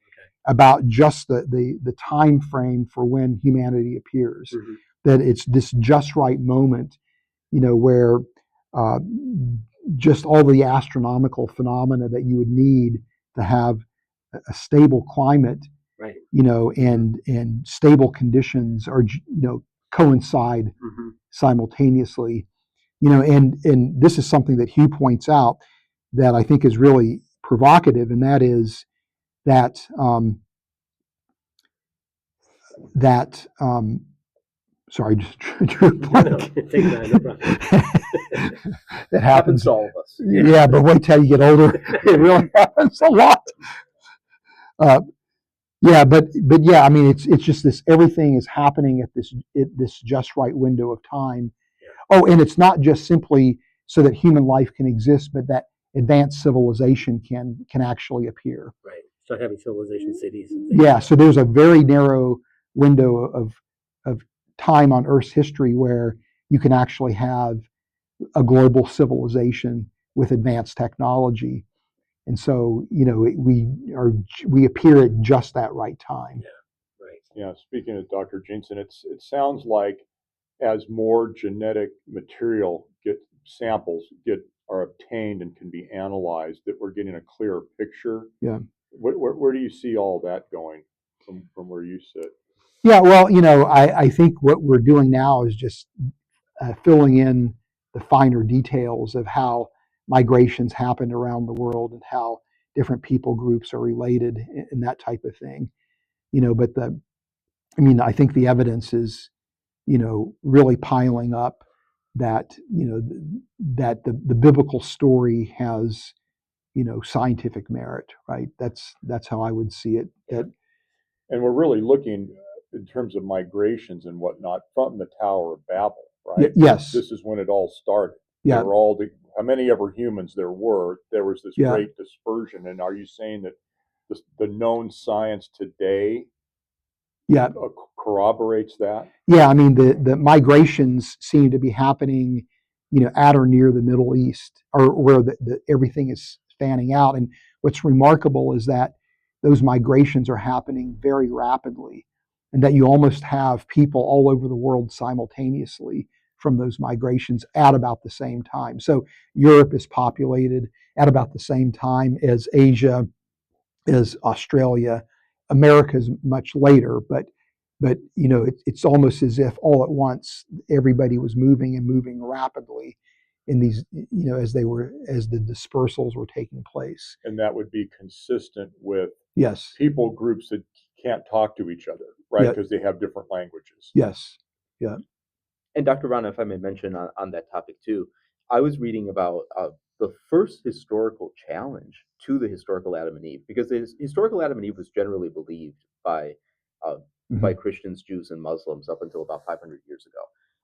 about just the time frame for when humanity appears. Mm-hmm. That it's this just right moment, where just all the astronomical phenomena that you would need to have a stable climate, and stable conditions are, coincide simultaneously, and this is something that Hugh points out that I think is really provocative, and that is that sorry, just drew a blank. That happens to all of us. Yeah, but wait till you get older. It really happens a lot. But I mean, it's just this. Everything is happening at this just right window of time. Oh, and it's not just simply so that human life can exist, but that advanced civilization can actually appear. Right. Start having civilization cities. Yeah. So there's a very narrow window of time on Earth's history where you can actually have a global civilization with advanced technology. And so, we appear at just that right time. Yeah, right. Yeah. Speaking of Dr. Jensen, it sounds like as more genetic material samples are obtained and can be analyzed, that we're getting a clearer picture. Yeah. Where do you see all that going from where you sit? Yeah. Well, I think what we're doing now is just filling in finer details of how migrations happened around the world and how different people groups are related and that type of thing. But I think the evidence is, really piling up that, that the biblical story has, scientific merit, right? That's how I would see it. And we're really looking in terms of migrations and whatnot from the Tower of Babel, right? Yes. This is when it all started. Yeah. They were all how many ever humans there was this great dispersion. And are you saying that the known science today corroborates that? Yeah, the migrations seem to be happening, at or near the Middle East, or where everything is fanning out. And what's remarkable is that those migrations are happening very rapidly, and that you almost have people all over the world simultaneously from those migrations at about the same time. So Europe is populated at about the same time as Asia, as Australia. America is much later, but it's almost as if all at once everybody was moving rapidly in these, as the dispersals were taking place. And that would be consistent with Yes. people groups that can't talk to each other, right? Because they have different languages. Yes. Yeah. And Dr. Rana, if I may mention on that topic too, I was reading about the first historical challenge to the historical Adam and Eve, because the historical Adam and Eve was generally believed by Christians, Jews, and Muslims up until about 500 years ago.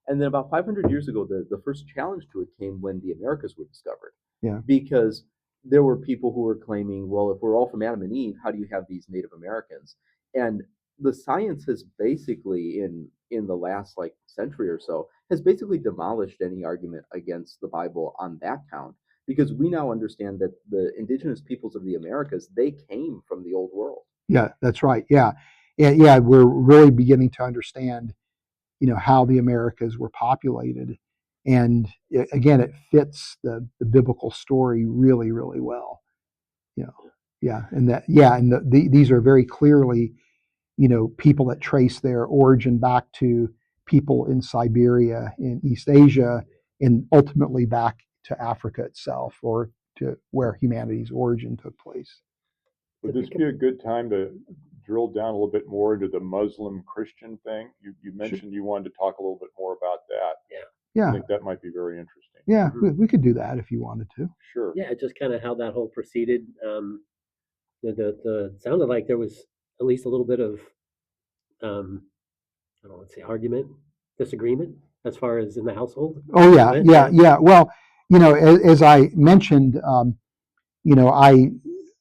And then about 500 years ago, the first challenge to it came when the Americas were discovered. Yeah. Because there were people who were claiming, well, if we're all from Adam and Eve, how do you have these Native Americans? And the science has basically, in the last century or so, has basically demolished any argument against the Bible on that count, because we now understand that the indigenous peoples of the Americas, they came from the old world. Yeah, that's right. Yeah. Yeah, we're really beginning to understand, how the Americas were populated. And again, it fits the biblical story really, really well. Yeah. And these are very clearly, people that trace their origin back to people in Siberia, in East Asia, and ultimately back to Africa itself, or to where humanity's origin took place. Would this be a good time to drill down a little bit more into the Muslim Christian thing? You mentioned you wanted to talk a little bit more about that. Yeah. I think that might be very interesting. Yeah, we could do that if you wanted to. Sure. Yeah, just kind of how that whole proceeded. The sounded like there was at least a little bit of I don't want to say argument, disagreement, as far as in the household. Oh yeah. Well, as I mentioned, I,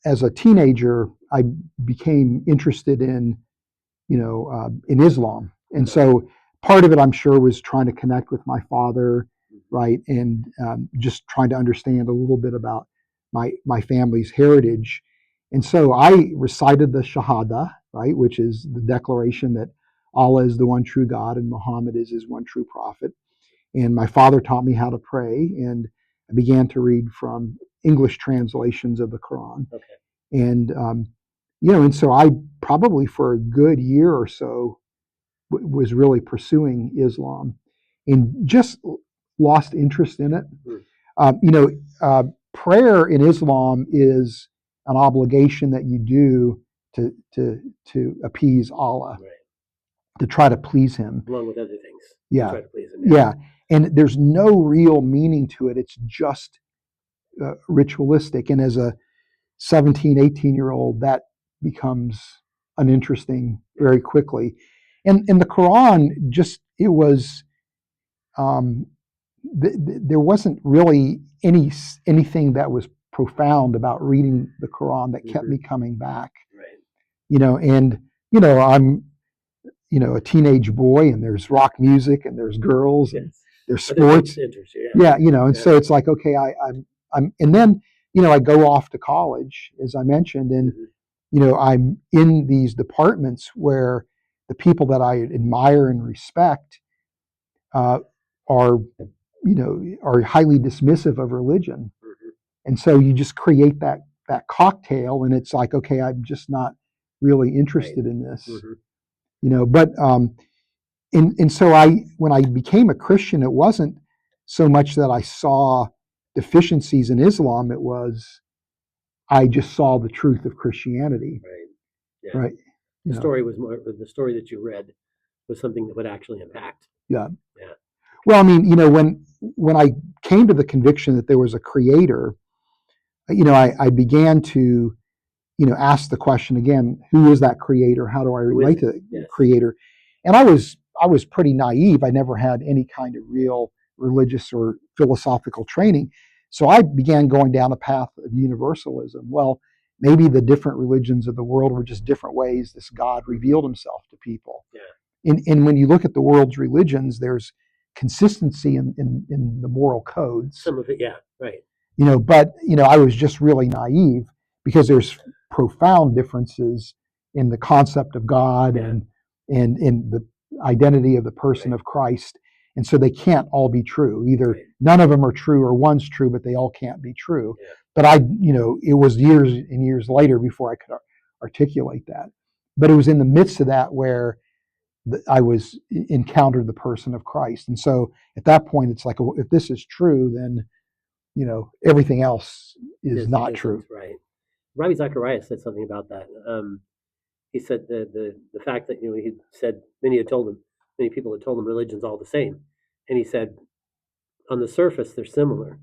as a teenager, I became interested in Islam, and so part of it, I'm sure, was trying to connect with my father, right, and just trying to understand a little bit about my family's heritage. And so I recited the Shahada, right, which is the declaration that Allah is the one true God and Muhammad is his one true prophet. And my father taught me how to pray, and I began to read from English translations of the Quran. Okay. And and so I probably for a good year or so was really pursuing Islam, and just lost interest in it. Prayer in Islam is an obligation that you do to appease Allah, right, to try to please Him, along with other things. Yeah, try to please Him. Yeah, and there's no real meaning to it. It's just ritualistic, and as a 17, 18-year-old, that becomes uninteresting very quickly. And the Quran, it was, there wasn't really anything that was profound about reading the Quran that kept me coming back. Right. And I'm a teenage boy, and there's rock music, and there's girls, and there's sports. And so it's like, okay, I'm, and then I go off to college, as I mentioned, and I'm in these departments where the people that I admire and respect are highly dismissive of religion, and so you just create that cocktail, and it's like, okay, I'm just not really interested in this, But and so when I became a Christian, it wasn't so much that I saw deficiencies in Islam. It was I just saw the truth of Christianity. Right. Yeah. Right. The story was more. The story that you read was something that would actually impact. Yeah. Yeah. Well, I mean, when I came to the conviction that there was a creator, I began to, ask the question again: who is that creator? How do I relate to the creator? And I was pretty naive. I never had any kind of real religious or philosophical training, so I began going down the path of universalism. Well, maybe the different religions of the world were just different ways this God revealed Himself to people. Yeah. And when you look at the world's religions, there's consistency in the moral codes. Some of it, yeah, right. But I was just really naive because there's profound differences in the concept of God and in the identity of the person of Christ. And so they can't all be true. Either none of them are true or one's true, but they all can't be true. Yeah. But it was years and years later before I could articulate that. But it was in the midst of that where I encountered the person of Christ. And so at that point, it's like, if this is true, then, everything else is not true. Right. Ravi Zacharias said something about that. He said the fact that, he said many people had told him religion's all the same. And he said, on the surface, they're similar.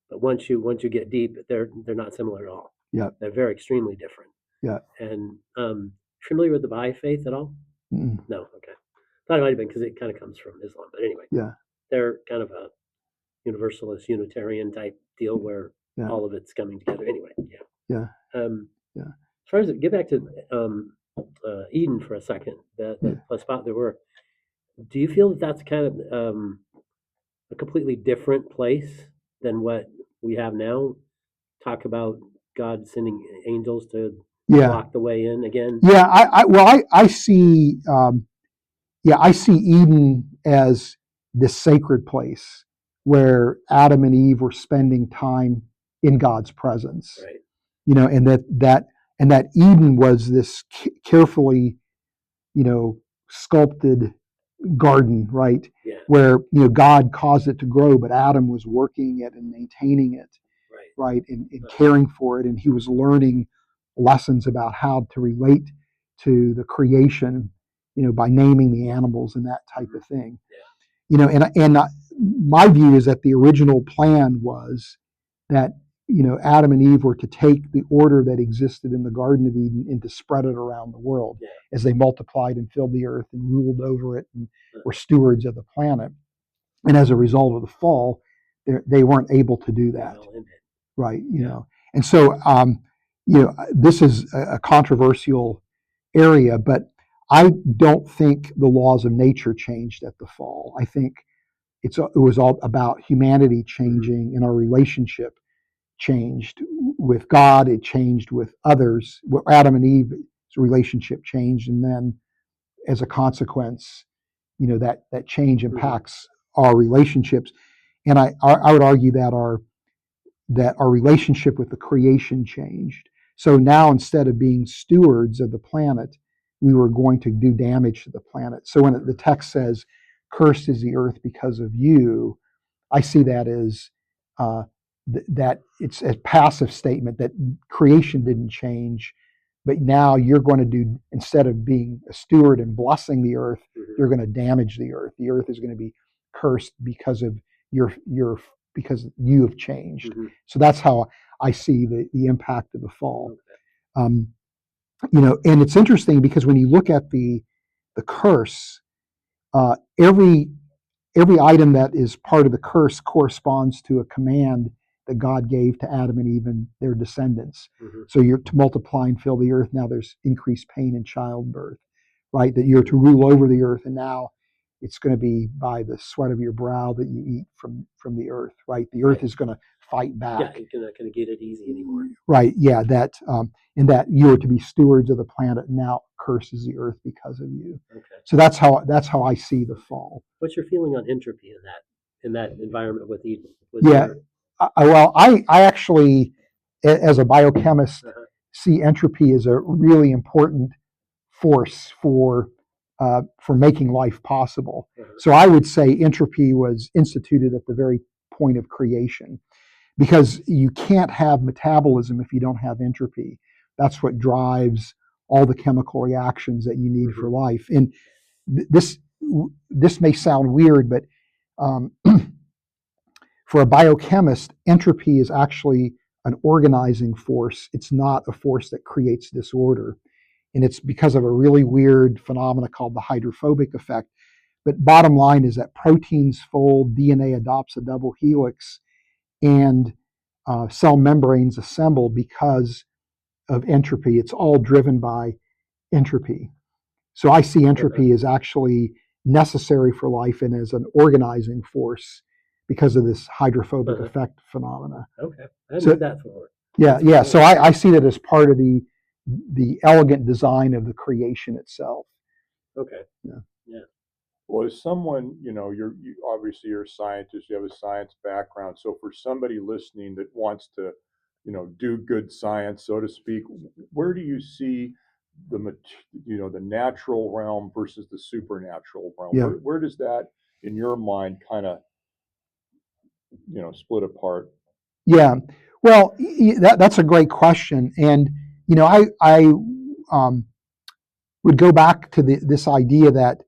But once you get deep, they're not similar at all. Yeah. They're very extremely different. Yeah. And familiar with the Baha'i faith at all? Mm-mm. No, okay. Thought it might have been because it kind of comes from Islam. But anyway, they're kind of a universalist, Unitarian type deal where all of it's coming together. Anyway, As far as get back to Eden for a second, the spot there were. Do you feel that that's kind of a completely different place than what we have now? Talk about God sending angels to block the way in again. Yeah, I see. I see Eden as this sacred place where Adam and Eve were spending time in God's presence. Right. And that Eden was this carefully, sculpted garden, right? Yeah. Where God caused it to grow, but Adam was working it and maintaining it, right, and caring for it, and he was learning lessons about how to relate to the creation, by naming the animals and that type of thing. Yeah. And my view is that the original plan was that Adam and Eve were to take the order that existed in the Garden of Eden and to spread it around the world as they multiplied and filled the earth and ruled over it and were stewards of the planet. And as a result of the fall, they weren't able to do that, right? And so this is a controversial area, but I don't think the laws of nature changed at the fall. I think it was all about humanity changing and our relationship changed with God. It changed with others. Adam and Eve's relationship changed, and then as a consequence, that change impacts our relationships. And I would argue that our relationship with the creation changed. So now, instead of being stewards of the planet, we were going to do damage to the planet. So when the text says, "Cursed is the earth because of you," I see that as that it's a passive statement that creation didn't change, but now you're going to do, instead of being a steward and blessing the earth, you're going to damage the earth. The earth is going to be cursed because of because you have changed. So that's how I see the impact of the fall. And it's interesting because when you look at the curse, every item that is part of the curse corresponds to a command that God gave to Adam and Eve and their descendants. So you're to multiply and fill the earth. Now there's increased pain in childbirth, right? That you're to rule over the earth, and now it's going to be by the sweat of your brow that you eat from the earth, right? The earth is going to fight back. Yeah, you're not going to get it easy anymore. Right, yeah, and that you are to be stewards of the planet, now curses the earth because of you. Okay. So that's how I see the fall. What's your feeling on entropy in that environment with Eden? I actually, as a biochemist, see entropy as a really important force for for making life possible. Uh-huh. So I would say entropy was instituted at the very point of creation, because you can't have metabolism if you don't have entropy. That's what drives all the chemical reactions that you need for life. And this may sound weird, but for a biochemist, entropy is actually an organizing force. It's not a force that creates disorder. And it's because of a really weird phenomena called the hydrophobic effect. But bottom line is that proteins fold, DNA adopts a double helix, and cell membranes assemble because of entropy. It's all driven by entropy. So I see entropy as actually necessary for life and as an organizing force because of this hydrophobic effect phenomena. Okay, I hadn't heard that before. Yeah. So I see that as part of the elegant design of the creation itself. Okay. Yeah. Well, as someone, obviously you're a scientist, you have a science background. So for somebody listening that wants to, do good science, so to speak, where do you see the natural realm versus the supernatural realm? Yeah. Where does that, in your mind, kind of, split apart? Yeah. Well, that's a great question, and I would go back to this idea that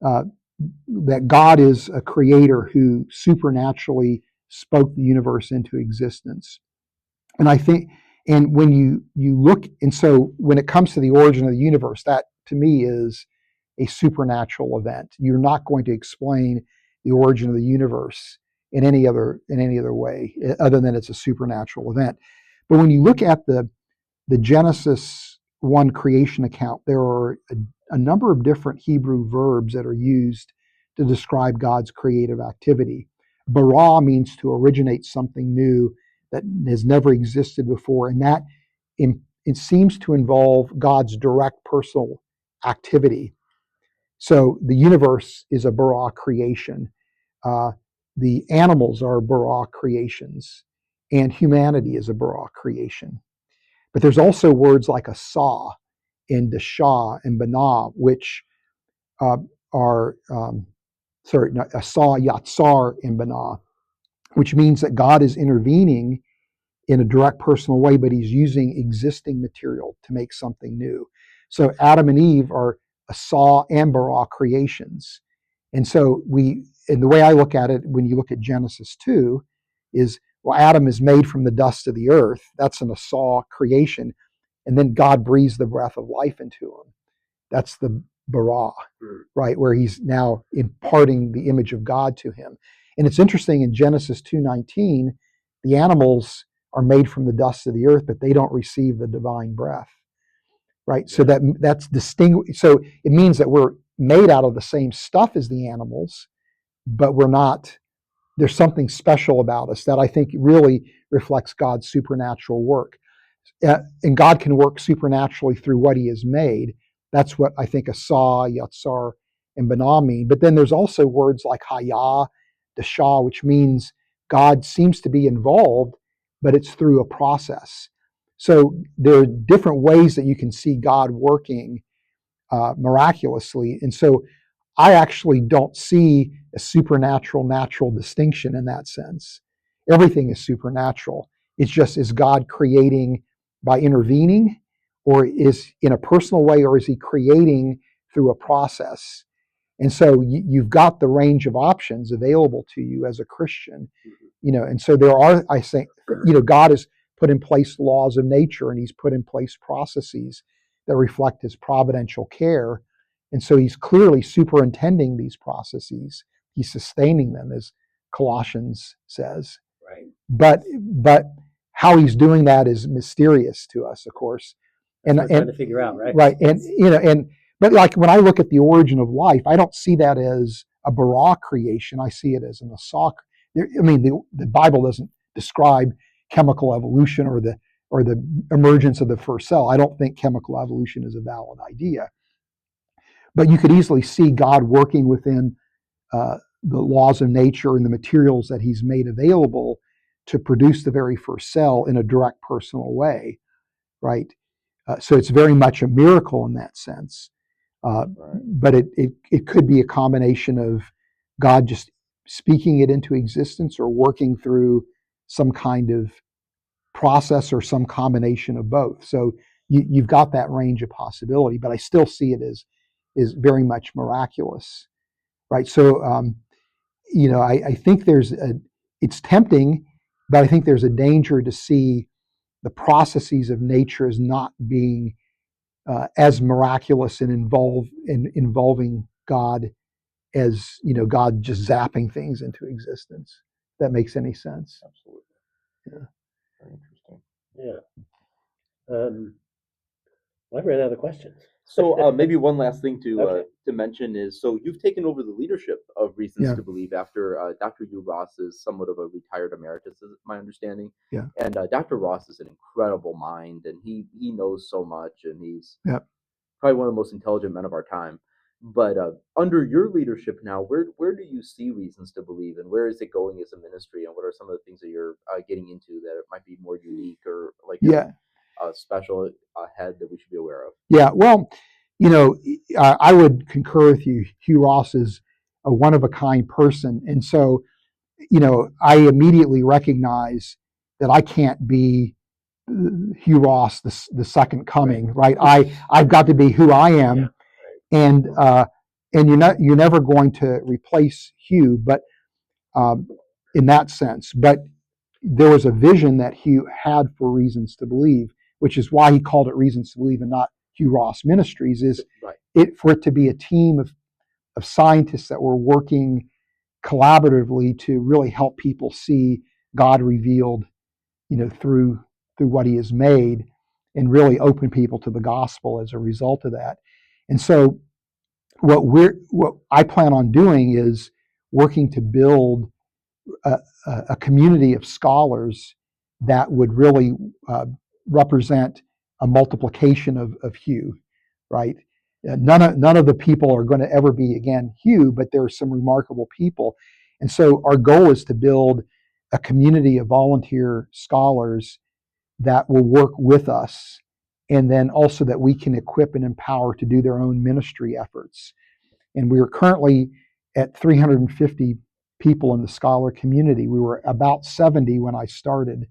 that God is a creator who supernaturally spoke the universe into existence. And I think, and when you look, and so when it comes to the origin of the universe, that to me is a supernatural event. You're not going to explain the origin of the universe in any other way other than it's a supernatural event. But when you look at the Genesis 1 creation account, there are a number of different Hebrew verbs that are used to describe God's creative activity. Bara means to originate something new that has never existed before, and that it seems to involve God's direct personal activity. So the universe is a bara creation. The animals are bara creations, and humanity is a bara creation. But there's also words like a saw and dashah and bana, which are, a saw, yatsar, and bana, which means that God is intervening in a direct personal way, but he's using existing material to make something new. So Adam and Eve are a saw and bara creations. And so and the way I look at it, when you look at Genesis 2, is, well, Adam is made from the dust of the earth. That's an saw creation. And then God breathes the breath of life into him. That's the bara, right? Where he's now imparting the image of God to him. And it's interesting, in Genesis 2:19, the animals are made from the dust of the earth, but they don't receive the divine breath, right? So that's distinct. So it means that we're made out of the same stuff as the animals, but we're not. There's something special about us that I think really reflects God's supernatural work. And God can work supernaturally through what he has made. That's what I think Asa, Yatsar, and Bana mean. But then there's also words like Haya, Dashah, which means God seems to be involved, but it's through a process. So there are different ways that you can see God working miraculously. And so I actually don't see a supernatural natural distinction in that sense. Everything is supernatural. It's just, is God creating by intervening, or is in a personal way, or is he creating through a process? And so you've got the range of options available to you as a Christian, and so there are, I think, God has put in place laws of nature, and he's put in place processes that reflect his providential care. And so he's clearly superintending these processes. He's sustaining them, as Colossians says. Right. But how he's doing that is mysterious to us, of course. And trying to figure out, right? Right. But like when I look at the origin of life, I don't see that as a bara creation. I see it as an Asa. I mean, the Bible doesn't describe chemical evolution or the emergence of the first cell. I don't think chemical evolution is a valid idea. But you could easily see God working within the laws of nature and the materials that he's made available to produce the very first cell in a direct personal way, right? So it's very much a miracle in that sense. But it could be a combination of God just speaking it into existence or working through some kind of process or some combination of both. So you've got that range of possibility, but I still see it as is very much miraculous, right? So I think it's tempting, but I think there's a danger to see the processes of nature as not being as miraculous and involving God as God just zapping things into existence. If that makes any sense. Absolutely. Yeah. Very interesting. Yeah. Well, I ran out of questions. So maybe one last thing Okay. to mention is, so you've taken over the leadership of Reasons Yeah. to Believe after Dr. Hugh Ross is somewhat of a retired emeritus, is my understanding. Yeah. And Dr. Ross is an incredible mind, and he knows so much, and he's Yeah. probably one of the most intelligent men of our time. But under your leadership now, where do you see Reasons to Believe, and where is it going as a ministry, and what are some of the things that you're getting into that it might be more unique or like Yeah. a special head that we should be aware of? Yeah. Well, I would concur with you. Hugh Ross is a one of a kind person. And so, I immediately recognize that I can't be Hugh Ross, the second coming, right? I've got to be who I am. Yeah. And you're never going to replace Hugh, but in that sense. But there was a vision that Hugh had for Reasons to Believe, which is why he called it Reasons to Believe and not Hugh Ross Ministries, is for it to be a team of scientists that were working collaboratively to really help people see God revealed, through what He has made, and really open people to the gospel as a result of that. And so, what I plan on doing is working to build a community of scholars that would really represent a multiplication of Hugh, right? None of the people are going to ever be again Hugh, but there are some remarkable people, and so our goal is to build a community of volunteer scholars that will work with us, and then also that we can equip and empower to do their own ministry efforts. And we are currently at 350 people in the scholar community. We were about 70 when I started,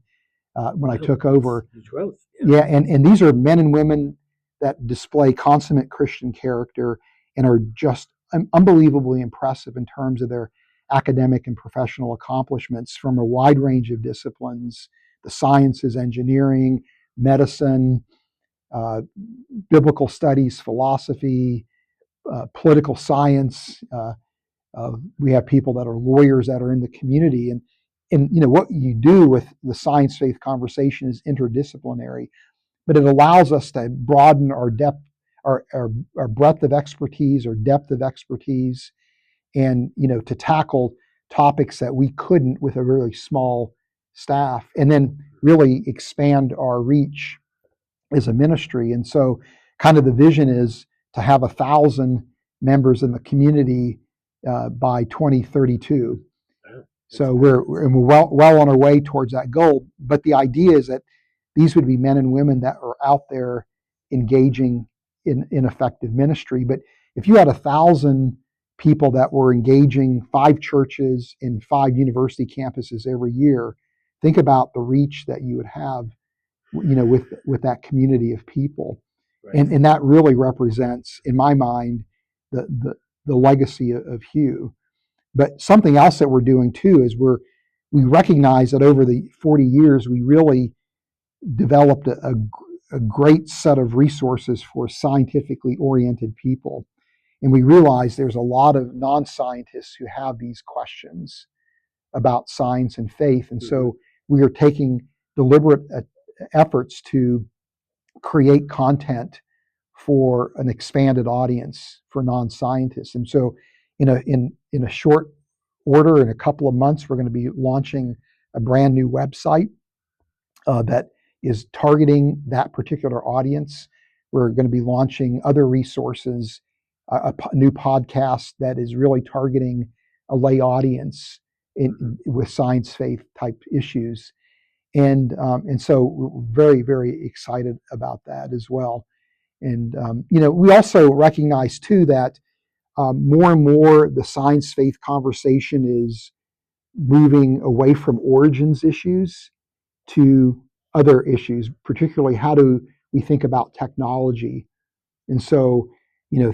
when I took over. Huge growth. Yeah, and these are men and women that display consummate Christian character and are just unbelievably impressive in terms of their academic and professional accomplishments from a wide range of disciplines: the sciences, engineering, medicine, biblical studies, philosophy, political science. We have people that are lawyers that are in the community, and what you do with the science faith conversation is interdisciplinary, but it allows us to broaden our depth, our breadth of expertise, or depth of expertise, and to tackle topics that we couldn't with a really small staff, and then really expand our reach as a ministry. And so, kind of the vision is to have 1,000 members in the community by 2032. So we're well on our way towards that goal. But the idea is that these would be men and women that are out there engaging in effective ministry. But if you had 1,000 people that were engaging 5 churches in 5 university campuses every year, think about the reach that you would have, with that community of people. Right. And that really represents, in my mind, the legacy of Hugh. But something else that we're doing too is we recognize that over the 40 years we really developed a great set of resources for scientifically oriented people, and we realize there's a lot of non-scientists who have these questions about science and faith, and so we are taking deliberate efforts to create content for an expanded audience for non-scientists. And so in a short order, in a couple of months, we're going to be launching a brand new website that is targeting that particular audience. We're going to be launching other resources, a new podcast that is really targeting a lay audience with science faith type issues. And so we're very, very excited about that as well. And we also recognize too that more and more the science faith conversation is moving away from origins issues to other issues, particularly how do we think about technology. And so,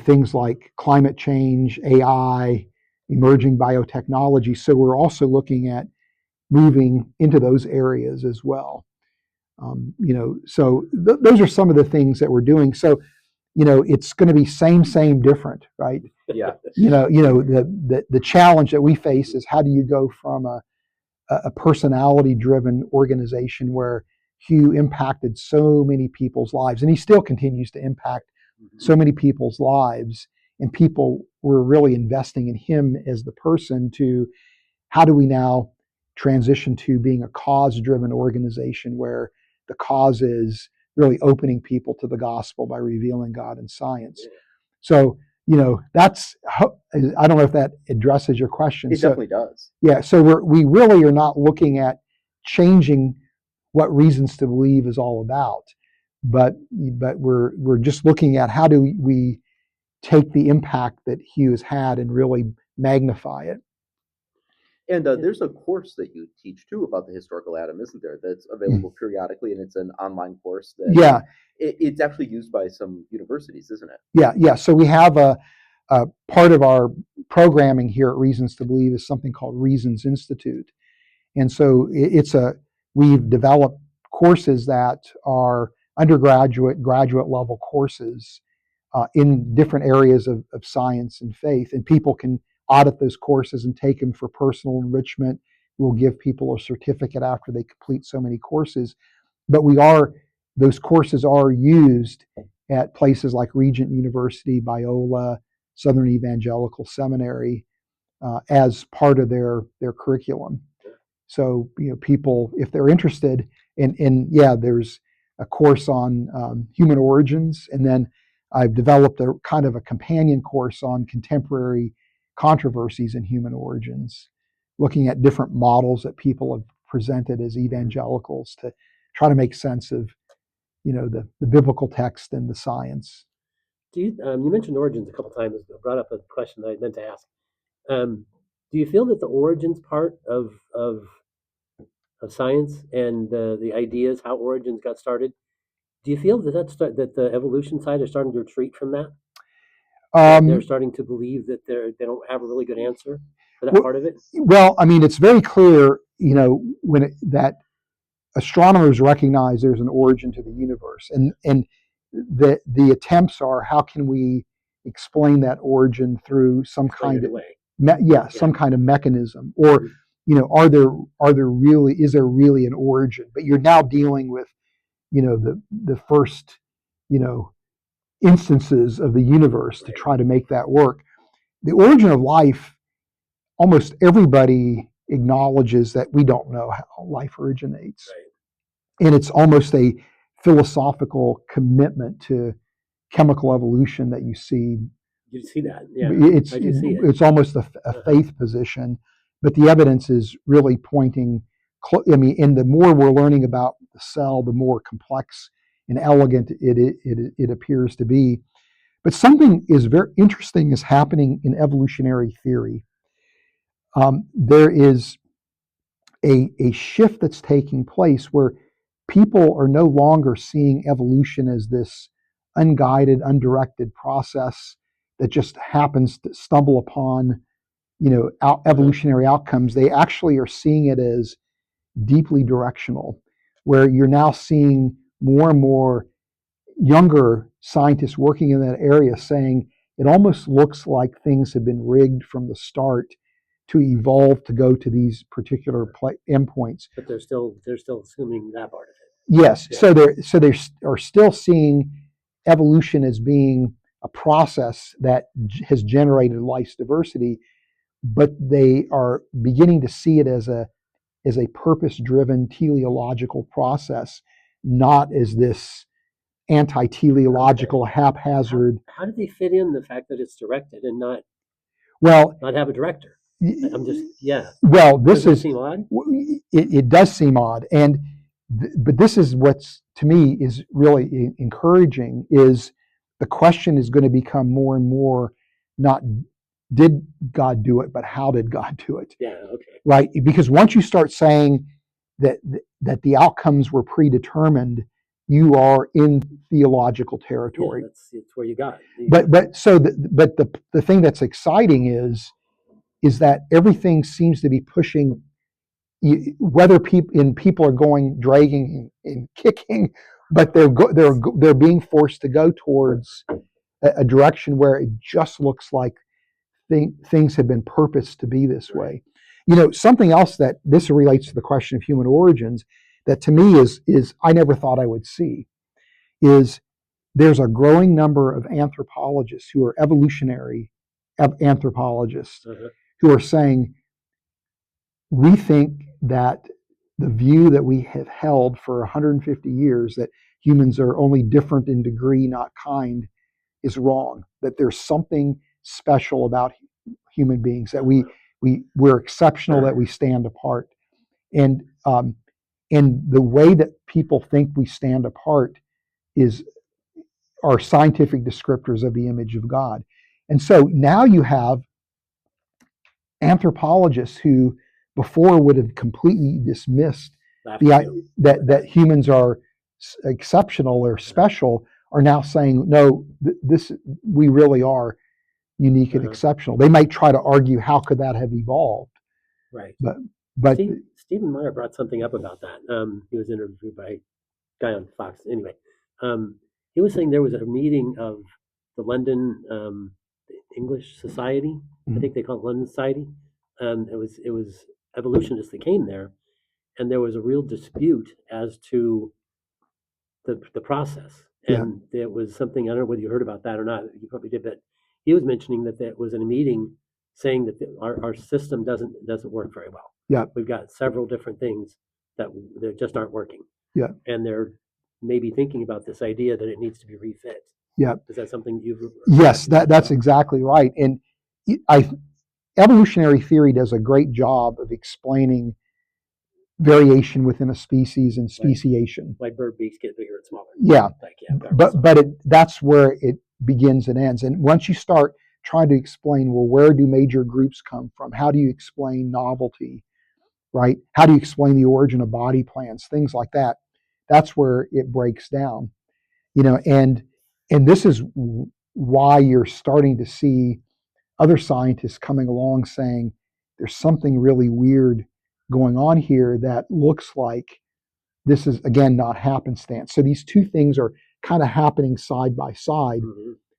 things like climate change, AI, emerging biotechnology. So we're also looking at moving into those areas as well. Those are some of the things that we're doing. So, it's going to be same, different, right? Yeah. The challenge that we face is how do you go from a personality-driven organization where Hugh impacted so many people's lives, and he still continues to impact so many people's lives, and people were really investing in him as the person, to how do we now transition to being a cause-driven organization where the cause is really opening people to the gospel by revealing God in science. So, that's, I don't know if that addresses your question. It definitely does. Yeah, so we really are not looking at changing what Reasons to Believe is all about, but we're just looking at how do we take the impact that Hugh has had and really magnify it. And there's a course that you teach too about the historical Adam, isn't there? That's available periodically, and it's an online course that it's actually used by some universities, isn't it? Yeah. So we have a part of our programming here at Reasons to Believe is something called Reasons Institute, and so we've developed courses that are undergraduate, graduate level courses in different areas of science and faith, and people can audit those courses and take them for personal enrichment. We'll give people a certificate after they complete so many courses. But those courses are used at places like Regent University, Biola, Southern Evangelical Seminary as part of their curriculum. So people, if they're interested, there's a course on human origins, and then I've developed a kind of a companion course on contemporary controversies in human origins, looking at different models that people have presented as evangelicals to try to make sense of, the biblical text and the science. You mentioned origins a couple times. Brought up a question that I meant to ask. Do you feel that the origins part of science and the ideas, how origins got started, do you feel that the evolution side is starting to retreat from that? They're starting to believe that they don't have a really good answer for that part of it? Well, I mean, it's very clear, that astronomers recognize there's an origin to the universe, and the attempts are, how can we explain that origin through some kind of some kind of mechanism, or is there really an origin? But you're now dealing with the first instances of the universe to try to make that work. The origin of life, almost everybody acknowledges that we don't know how life originates. And it's almost a philosophical commitment to chemical evolution that you see. You see that, yeah. I do see it. It's almost a faith position, but the evidence is really pointing. And the more we're learning about the cell, the more complex and elegant it appears to be. But something is very interesting is happening in evolutionary theory. There is a shift that's taking place where people are no longer seeing evolution as this unguided, undirected process that just happens to stumble upon, evolutionary outcomes. They actually are seeing it as deeply directional, where you're now seeing more and more younger scientists working in that area saying it almost looks like things have been rigged from the start to evolve to go to these particular endpoints. But they're still assuming that part of it. Yes, yeah. So they are still seeing evolution as being a process that has generated life's diversity, but they are beginning to see it as a purpose-driven teleological process, not as this anti-teleological haphazard. How do they fit in the fact that it's directed and not have a director? I'm just Well, does it seem odd? It does seem odd, but this is what's to me is really encouraging is the question is going to become more and more not did God do it, but how did God do it? Yeah. Okay. Right? Because once you start saying that the outcomes were predetermined, you are in theological Yeah, territory. it's where you got. But the thing that's exciting is that everything seems to be pushing, whether people are going dragging and kicking, but they're being forced to go towards a direction where it just looks like things have been purposed to be this way. Something else that this relates to the question of human origins that to me is I never thought I would see is there's a growing number of anthropologists who are evolutionary anthropologists who are saying we think that the view that we have held for 150 years that humans are only different in degree, not kind, is wrong. That there's something special about human beings, that we're exceptional, that we stand apart, and the way that people think we stand apart are scientific descriptors of the image of God. And so now you have anthropologists who before would have completely dismissed that humans are exceptional or special, are now saying no, this we really are unique and exceptional. They might try to argue how could that have evolved, Right. but Stephen Meyer brought something up about that. He was interviewed by a guy on Fox. Anyway, he was saying there was a meeting of the London English Society. I think they call it London Society. It was evolutionists that came there, and there was a real dispute as to the process. And it was something, I don't know whether you heard about that or not. You probably did, but he was mentioning that was in a meeting saying that our system doesn't work very well. Yeah. We've got several different things that just aren't working. Yeah. And they're maybe thinking about this idea that it needs to be refit. Yeah. Is that something you've? Yes, that's exactly right. And evolutionary theory does a great job of explaining variation within a species and speciation. Like bird beaks get bigger and smaller. Yeah, but that's where it begins and ends. And once you start trying to explain, well, where do major groups come from? How do you explain novelty, right? How do you explain the origin of body plans? Things like that. That's where it breaks down, and this is why you're starting to see other scientists coming along saying there's something really weird going on here that looks like this is, again, not happenstance. So these two things are kind of happening side by side,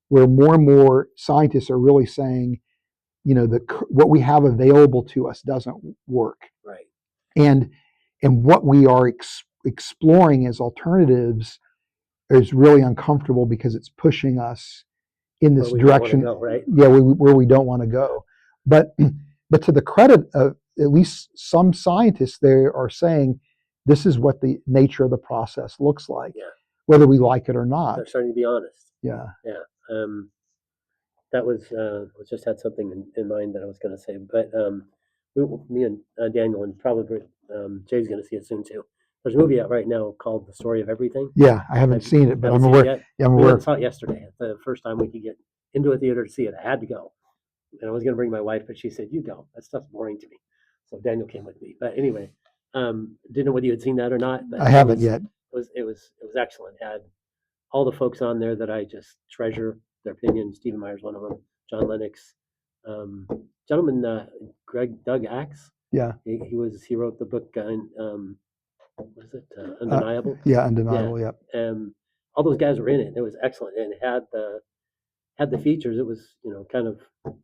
where more and more scientists are really saying, what we have available to us doesn't work. Right. And what we are exploring as alternatives is really uncomfortable because it's pushing us in this direction. Go, right? Yeah, where we don't want to go. But to the credit of at least some scientists, they are saying this is what the nature of the process looks like, whether we like it or not. They're starting to be honest. Yeah. That was just had something in mind that I was going to say, but me and Daniel and probably Jay's going to see it soon too. There's a movie out right now called The Story of Everything. Yeah, I haven't seen it, but I'm aware. Yeah, I'm aware. aware. We saw it yesterday. The first time we could get into a theater to see it. I had to go, and I was going to bring my wife, but she said, "You go. That stuff's boring to me." So Daniel came with me. But anyway, didn't know whether you had seen that or not. But I haven't yet. It was excellent. It had all the folks on there that I just treasure their opinion. Stephen Meyer's one of them. John Lennox, gentleman, Doug Axe. Yeah. He wrote the book. What is it? Undeniable. Yeah, Undeniable. Yeah. All those guys were in it. It was excellent, and it had the features. It was kind of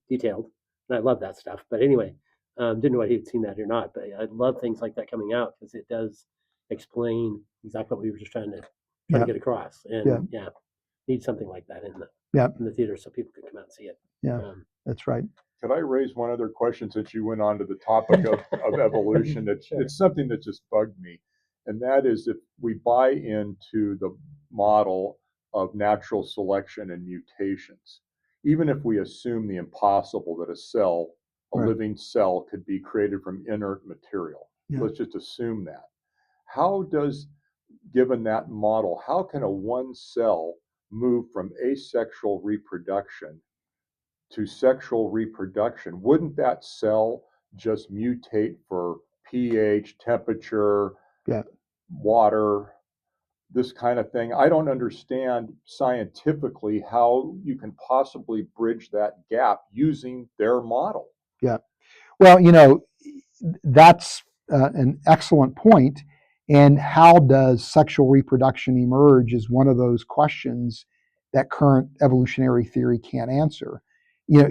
detailed, and I love that stuff. But anyway, didn't know whether he'd seen that or not. But I love things like that coming out because it does explain exactly what we were just trying to get across. And need something like that in the theater so people could come out and see it. Yeah, that's right. Could I raise one other question since you went on to the topic of evolution? It's something that just bugged me, and that is if we buy into the model of natural selection and mutations, even if we assume the impossible that a living cell could be created from inert material, let's just assume that. Given that model, how can a one cell move from asexual reproduction to sexual reproduction, wouldn't that cell just mutate for pH, temperature, Yeah. water, this kind of thing? I don't understand scientifically how you can possibly bridge that gap using their model. Yeah. Well, that's an excellent point. And how does sexual reproduction emerge is one of those questions that current evolutionary theory can't answer.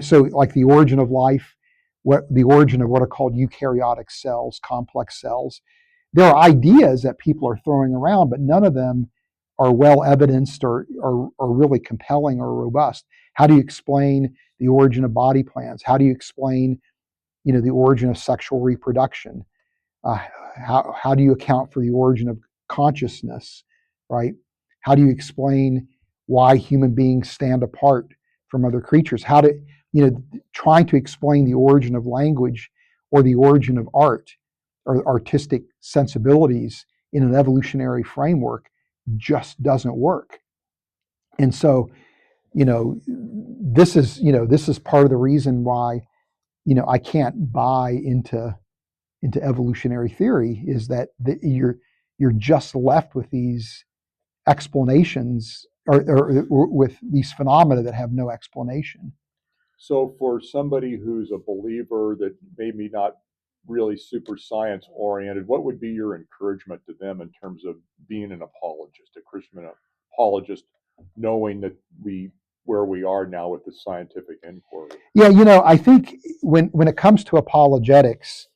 So like the origin of life, the origin of what are called eukaryotic cells, complex cells. There are ideas that people are throwing around, but none of them are well evidenced or really compelling or robust. How do you explain the origin of body plans? How do you explain the origin of sexual reproduction? How do you account for the origin of consciousness, right? How do you explain why human beings stand apart from other creatures? Trying to explain the origin of language or the origin of art or artistic sensibilities in an evolutionary framework just doesn't work. And so, this is part of the reason why, I can't buy into evolutionary theory, is that you're just left with these explanations or with these phenomena that have no explanation. So for somebody who's a believer that maybe not really super science oriented, what would be your encouragement to them in terms of being an apologist, a Christian apologist, knowing that where we are now with the scientific inquiry? Yeah, I think when it comes to apologetics,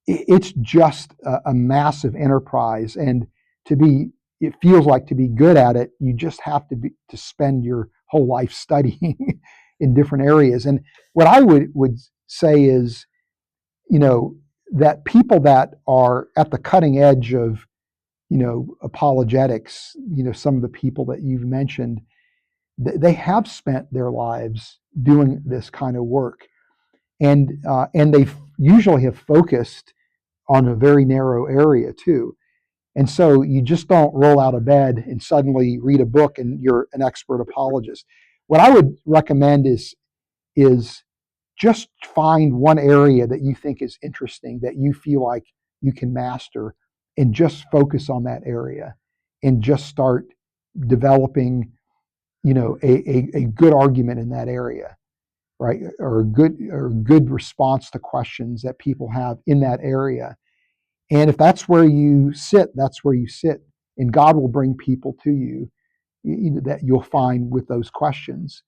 it's just a massive enterprise, and it feels like to be good at it, you just have to spend your whole life studying in different areas. And what I would say is, that people that are at the cutting edge of, apologetics, some of the people that you've mentioned, they have spent their lives doing this kind of work, and they usually have focused on a very narrow area too. And so you just don't roll out of bed and suddenly read a book and you're an expert apologist. What I would recommend is just find one area that you think is interesting, that you feel like you can master, and just focus on that area and just start developing, a good argument in that area, right? Or a good response to questions that people have in that area. And if that's where you sit, that's where you sit. And God will bring people to you that you'll find with those questions.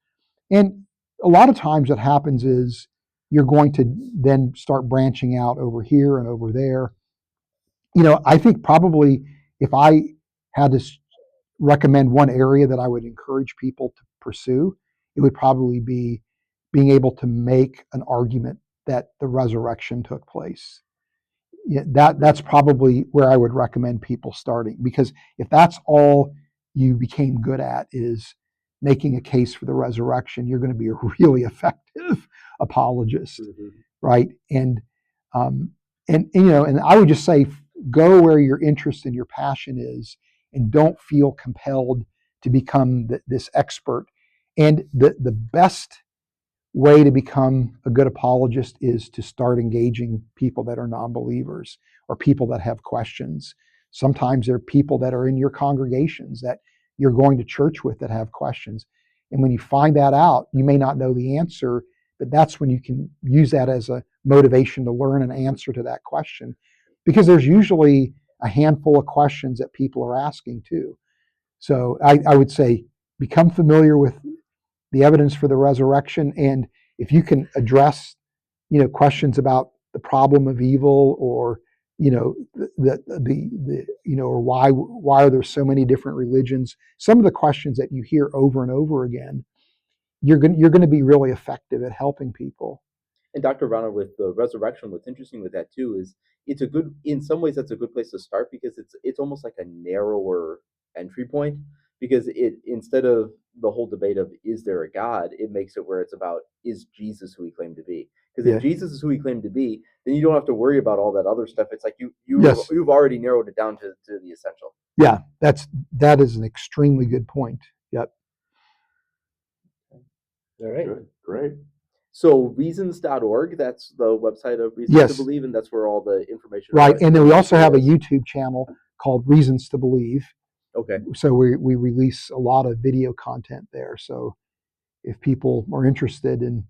And a lot of times what happens is you're going to then start branching out over here and over there. I think probably if I had to recommend one area that I would encourage people to pursue, it would probably be being able to make an argument that the resurrection took place. Yeah, that's probably where I would recommend people starting, because if that's all you became good at is making a case for the resurrection, you're going to be a really effective apologist, right? And I would just say, go where your interest and your passion is, and don't feel compelled to become this expert. And the best way to become a good apologist is to start engaging people that are non-believers or people that have questions. Sometimes there are people that are in your congregations that you're going to church with that have questions. And when you find that out, you may not know the answer, but that's when you can use that as a motivation to learn an answer to that question. Because there's usually a handful of questions that people are asking too. So I would say become familiar with the evidence for the resurrection, and if you can address, questions about the problem of evil, or or why are there so many different religions, some of the questions that you hear over and over again, you're going to be really effective at helping people. And Dr. Rana, with the resurrection, what's interesting with that too is in some ways that's a good place to start, because it's almost like a narrower entry point, because it, instead of the whole debate of is there a God, it makes it where it's about, is Jesus who he claimed to be? Because if Jesus is who he claimed to be, then you don't have to worry about all that other stuff. It's like you've already narrowed it down to the essential. Yeah, that is an extremely good point. Yep. All right. Good, great. So reasons.org, that's the website of Reasons Yes. to Believe, and that's where all the information Right. about And then we also have a videos. YouTube channel called Reasons to Believe. Okay. So we release a lot of video content there. So if people are interested and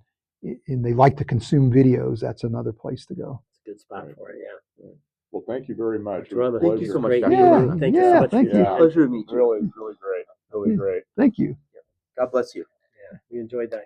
they like to consume videos, that's another place to go. It's a good spot Right. for it. Yeah. Well, thank you very much. Dr. Rana, Thank you so much, great Dr. meeting Yeah, you. Thank you yeah, so much thank for you. your time. Pleasure to meet you. Really, really great. Really Yeah. great. Thank you. God bless you. Yeah, we enjoyed that.